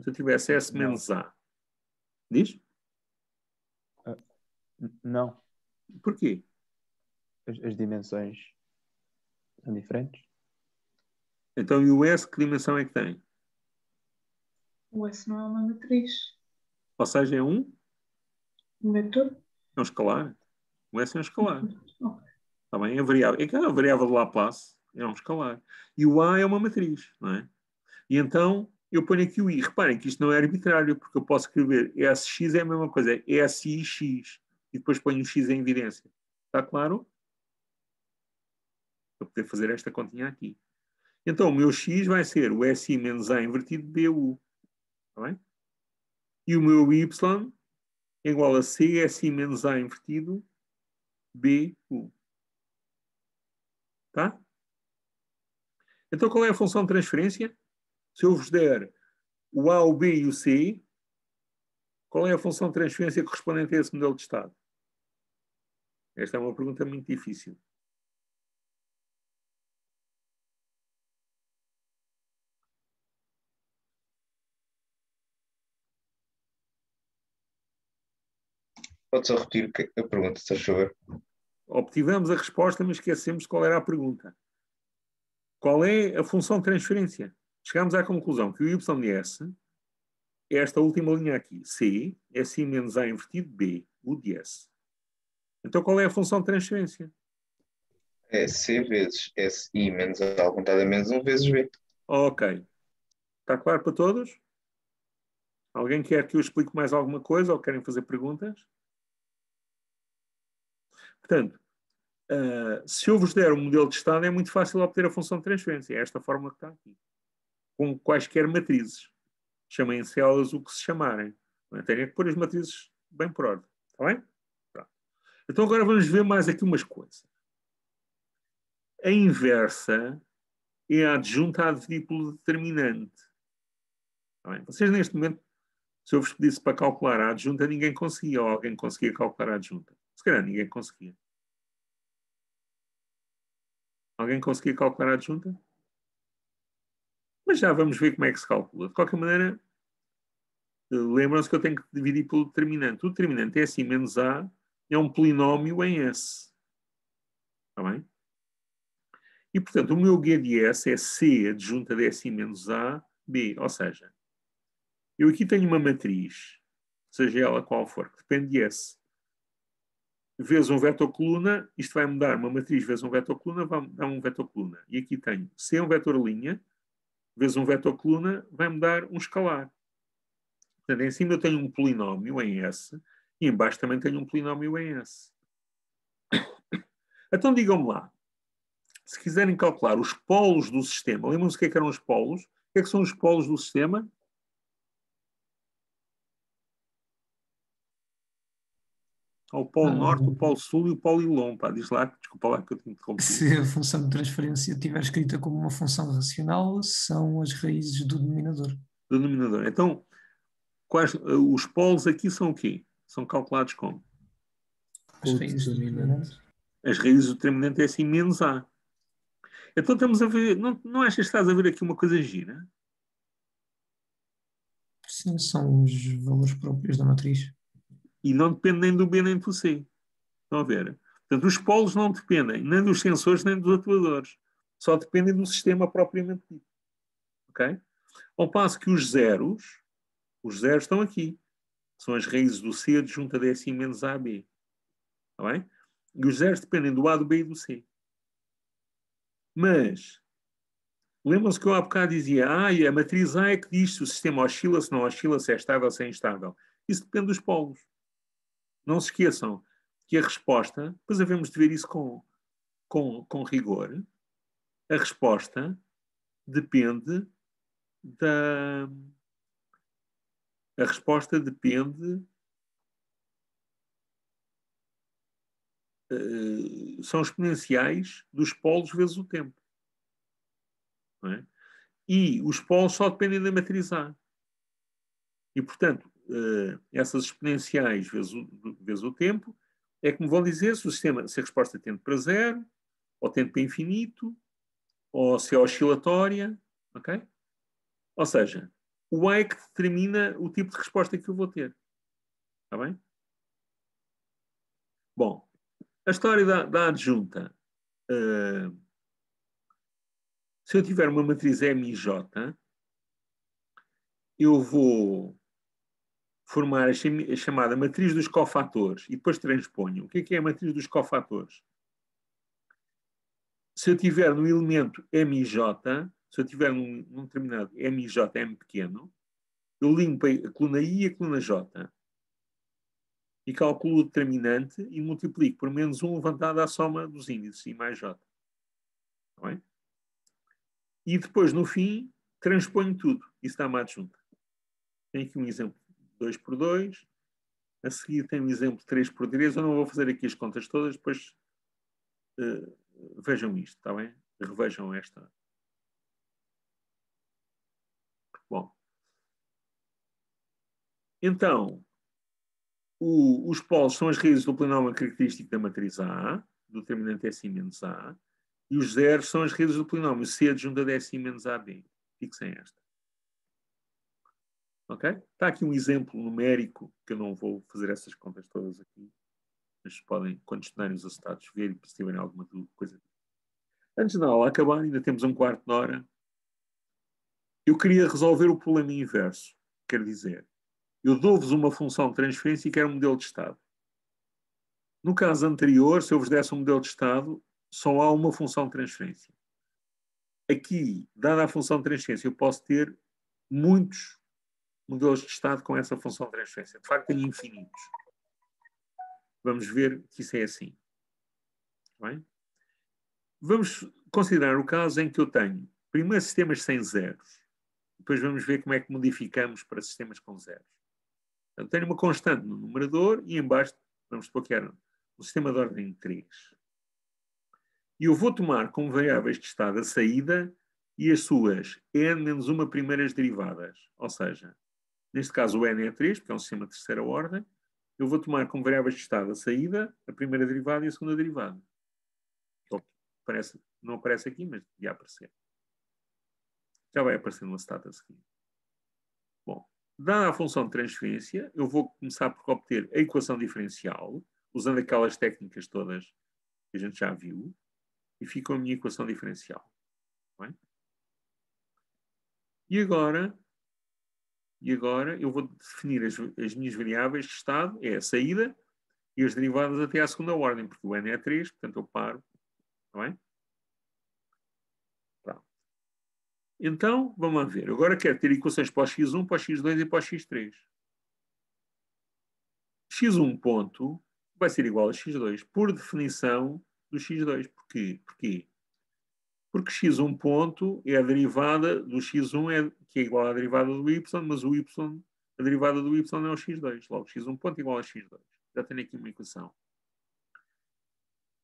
Se eu tivesse S menos A. Diz? Não. Porquê? As dimensões são diferentes. Então, e o S, que dimensão é que tem? O S não é uma matriz. Ou seja, é um vetor? É um escalar. O S é um escalar. Ok. Está bem? É variável. É que a variável de Laplace é um escalar. E o A é uma matriz, não é? E então, eu ponho aqui o I. Reparem que isto não é arbitrário, porque eu posso escrever SX é a mesma coisa, é SIX. E depois ponho o X em evidência. Está claro? Para poder fazer esta continha aqui. Então, o meu X vai ser o SI menos A invertido BU. Está bem? E o meu Y é igual a C, SI menos A invertido BU. Tá? Então, qual é a função de transferência? Se eu vos der o A, o B e o C, qual é a função de transferência correspondente a esse modelo de estado? Esta é uma pergunta muito difícil. Pode só repetir a pergunta, se faz favor. Obtivemos a resposta, mas esquecemos de qual era a pergunta. Qual é a função de transferência? Chegámos à conclusão que o y de S é esta última linha aqui. C, SI menos A invertido B, U de S. Então qual é a função de transferência? É C vezes SI menos A ao contrário a menos 1 vezes B. Ok. Está claro para todos? Alguém quer que eu explique mais alguma coisa ou querem fazer perguntas? Portanto, se eu vos der um modelo de estado, é muito fácil obter a função de transferência. É esta fórmula que está aqui. Com quaisquer matrizes. Chamem-se elas o que se chamarem. Tenho que pôr as matrizes bem por ordem. Está bem? Pronto. Então agora vamos ver mais aqui umas coisas. A inversa é a adjunta a dividir pelo determinante. Está bem? Vocês neste momento, se eu vos pedisse para calcular a adjunta, ninguém conseguia. Ou alguém conseguia calcular a adjunta. Se calhar ninguém conseguia. Alguém conseguia calcular a adjunta? Mas já vamos ver como é que se calcula. De qualquer maneira, lembram-se que eu tenho que dividir pelo determinante. O determinante é SI menos A, é um polinómio em S. Está bem? E, portanto, o meu G de S é C adjunta de SI menos A, B. Ou seja, eu aqui tenho uma matriz, seja ela qual for, que depende de S. Vezes um vetor coluna, isto vai-me dar uma matriz vezes um vetor coluna, vai-me dar um vetor coluna. E aqui tenho C um vetor linha, vezes um vetor coluna, vai-me dar um escalar. Portanto, em cima eu tenho um polinómio em S e em baixo também tenho um polinómio em S. Então digam-me lá, se quiserem calcular os polos do sistema, lembram-se o que eram os polos? O que é que são os polos do sistema? O polo norte, o polo sul e o polo ilom. Pá, diz lá, desculpa lá que eu te interrompi. Se a função de transferência estiver escrita como uma função racional, são as raízes do denominador. Do denominador. Então, os polos aqui são o quê? São calculados como? As raízes do determinante. As raízes do determinante é assim menos A. Então estamos a ver, não achas que estás a ver aqui uma coisa gira? Sim, são os valores próprios da matriz. E não depende nem do B nem do C. Estão a ver? Portanto, os polos não dependem nem dos sensores nem dos atuadores. Só dependem do sistema propriamente dito. Ok? Ao passo que os zeros estão aqui. São as raízes do C adjunta de SI menos AB. Está bem? E os zeros dependem do A, do B e do C. Mas, lembram-se que eu há bocado dizia, a matriz A é que diz se o sistema oscila, se não oscila, se é estável, se é instável. Isso depende dos polos. Não se esqueçam que a resposta, depois havemos de ver isso com rigor, a resposta depende da... A resposta depende... são exponenciais dos polos vezes o tempo. Não é? E os polos só dependem da matriz A. E, portanto, essas exponenciais vezes o tempo é que me vão dizer se o sistema, se a resposta tende para zero, ou tende para infinito, ou se é oscilatória, ok? Ou seja, o A é que determina o tipo de resposta que eu vou ter. Está bem? Bom, a história da adjunta. Se eu tiver uma matriz M e J, eu vou formar a chamada matriz dos cofatores e depois transponho. O que é a matriz dos cofatores? Se eu tiver no elemento M e J, se eu tiver num determinado M e J, M pequeno, eu limpo a coluna I e a coluna J. E calculo o determinante e multiplico por menos 1 levantado à soma dos índices, I mais J. Tá bem? E depois, no fim, transponho tudo. Isso dá uma adjunta. Tenho aqui um exemplo 2 por 2. A seguir tenho um exemplo 3 por 3. Eu não vou fazer aqui as contas todas, depois vejam isto, está bem? Revejam esta. Bom. Então, os polos são as raízes do polinómio característico da matriz A, do determinante SI menos A, e os zeros são as raízes do polinómio C adjunta de SI menos AB. Fixem esta. Ok? Está aqui um exemplo numérico, que eu não vou fazer essas contas todas aqui, mas podem, quando estudarem os acetados, ver e se tiverem alguma coisa. Antes da aula acabar, ainda temos um quarto de hora. Eu queria resolver o problema inverso. Quer dizer, eu dou-vos uma função de transferência e quero um modelo de estado. No caso anterior, se eu vos desse um modelo de estado, só há uma função de transferência. Aqui, dada a função de transferência, eu posso ter muitos modelos de estado com essa função de transferência. De facto, tenho infinitos. Vamos ver que isso é assim. Bem? Vamos considerar o caso em que eu tenho, primeiro, sistemas sem zeros. Depois vamos ver como é que modificamos para sistemas com zeros. Então, tenho uma constante no numerador e em baixo, vamos supor que era um sistema de ordem 3. E eu vou tomar como variáveis de estado a saída e as suas n menos uma primeiras derivadas. Ou seja, neste caso o n é 3, porque é um sistema de terceira ordem. Eu vou tomar como variáveis de estado a saída, a primeira derivada e a segunda derivada. Não aparece aqui, mas devia aparecer. Já vai aparecer no acetato a seguir. Bom, dada a função de transferência, eu vou começar por obter a equação diferencial, usando aquelas técnicas todas que a gente já viu, e fica a minha equação diferencial. Bem? E agora eu vou definir as minhas variáveis de estado, é a saída e as derivadas até à segunda ordem, porque o n é 3, portanto eu paro. Está bem? Pronto. Então, vamos lá ver. Agora quero ter equações para o x1, para o x2 e para o x3. x1 ponto vai ser igual a x2, por definição do x2. Porquê? Porque x1 ponto é a derivada do x1, que é igual à derivada do y, mas a derivada do y é o x2. Logo, x1 ponto igual a x2. Já tenho aqui uma equação.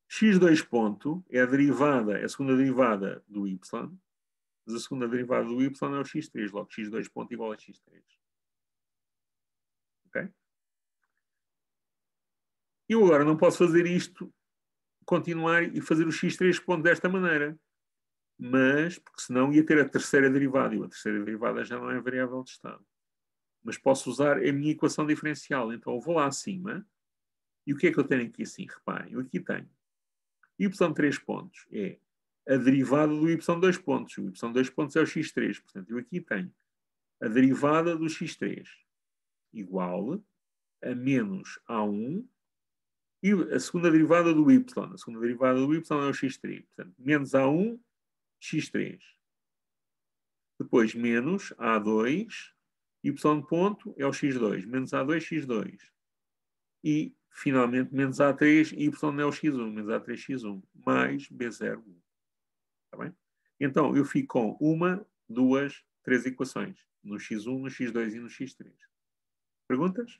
x2 ponto é a segunda derivada do y, mas a segunda derivada do y é o x3. Logo, x2 ponto igual a x3. Ok? Eu agora não posso fazer isto, continuar e fazer o x3 ponto desta maneira. Mas, porque senão ia ter a terceira derivada, e a terceira derivada já não é variável de estado. Mas posso usar a minha equação diferencial. Então eu vou lá acima, e o que é que eu tenho aqui assim? Reparem, eu aqui tenho y3 pontos é a derivada do y2 pontos. O y2 pontos é o x3. Portanto, eu aqui tenho a derivada do x3 igual a menos A1 e a segunda derivada do y. A segunda derivada do y é o x3. Portanto, menos A1, x3. Depois, menos A2, y ponto é o x2. Menos A2, x2. E finalmente menos A3, y é o x1, menos A3x1, mais B0. Está bem? Então, eu fico com 1, 2, 3 equações. No x1, no x2 e no x3. Perguntas?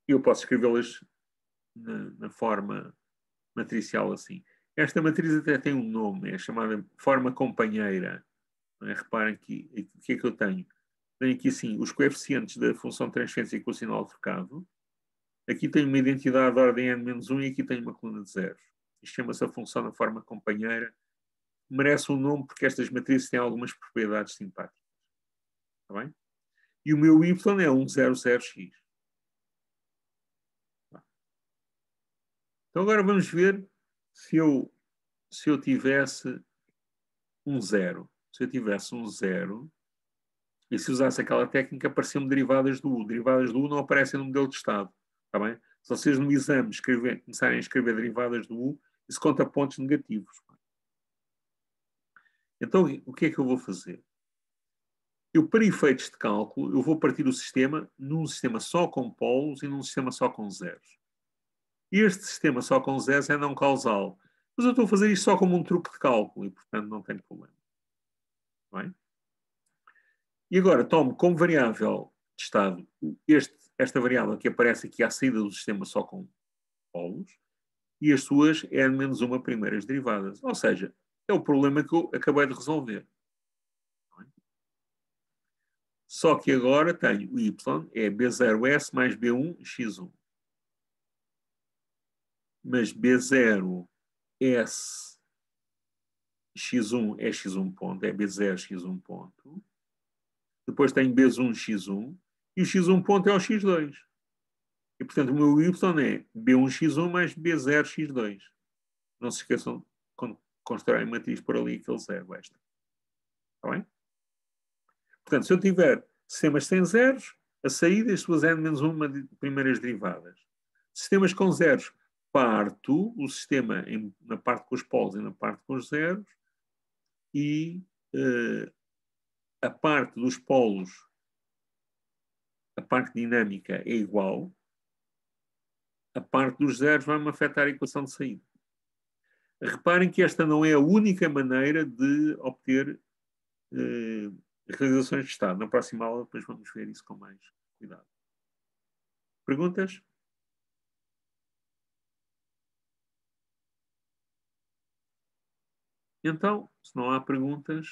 Eu posso escrevê-las na forma matricial assim. Esta matriz até tem um nome, é chamada forma companheira. Não é? Reparem que o que é que eu tenho? Tenho aqui assim os coeficientes da função de transferência equacional trocado. Aqui tenho uma identidade de ordem n-1 e aqui tenho uma coluna de zeros. Isto chama-se a função na forma companheira. Merece um nome porque estas matrizes têm algumas propriedades simpáticas. Está bem? E o meu y é 100x. Então agora vamos ver se eu tivesse um 0. Se eu tivesse um 0, e se usasse aquela técnica, apareciam-me derivadas do U. Derivadas do U não aparecem no modelo de estado. Está bem? Se vocês no exame começarem a escrever derivadas do U, isso conta pontos negativos. Então, o que é que eu vou fazer? Eu, para efeitos de cálculo, eu vou partir o sistema num sistema só com polos e num sistema só com zeros. Este sistema só com zeros é não causal. Mas eu estou a fazer isto só como um truque de cálculo e, portanto, não tem problema. Bem? E agora tomo como variável de estado esta variável que aparece aqui à saída do sistema só com polos e as suas n-1 primeiras derivadas. Ou seja, é o problema que eu acabei de resolver. Só que agora tenho o y é B0S mais B1 x1. Mas B0S x1 é x1 ponto, é B0 x1 ponto. Depois tenho B1 x1 e o x1 ponto é o x2. E, portanto, o meu y é B1 x1 mais B0 x2. Não se esqueçam, quando constroem matriz por ali, aquele zero extra. Está bem? Portanto, se eu tiver sistemas sem zeros, a saída as suas n-1 primeiras derivadas. Sistemas com zeros, parto o sistema na parte com os polos e na parte com os zeros e a parte dos polos, a parte dinâmica é igual, a parte dos zeros vai-me afetar a equação de saída. Reparem que esta não é a única maneira de obter realizações de estado. Na próxima aula depois vamos ver isso com mais cuidado. Perguntas? Então, se não há perguntas,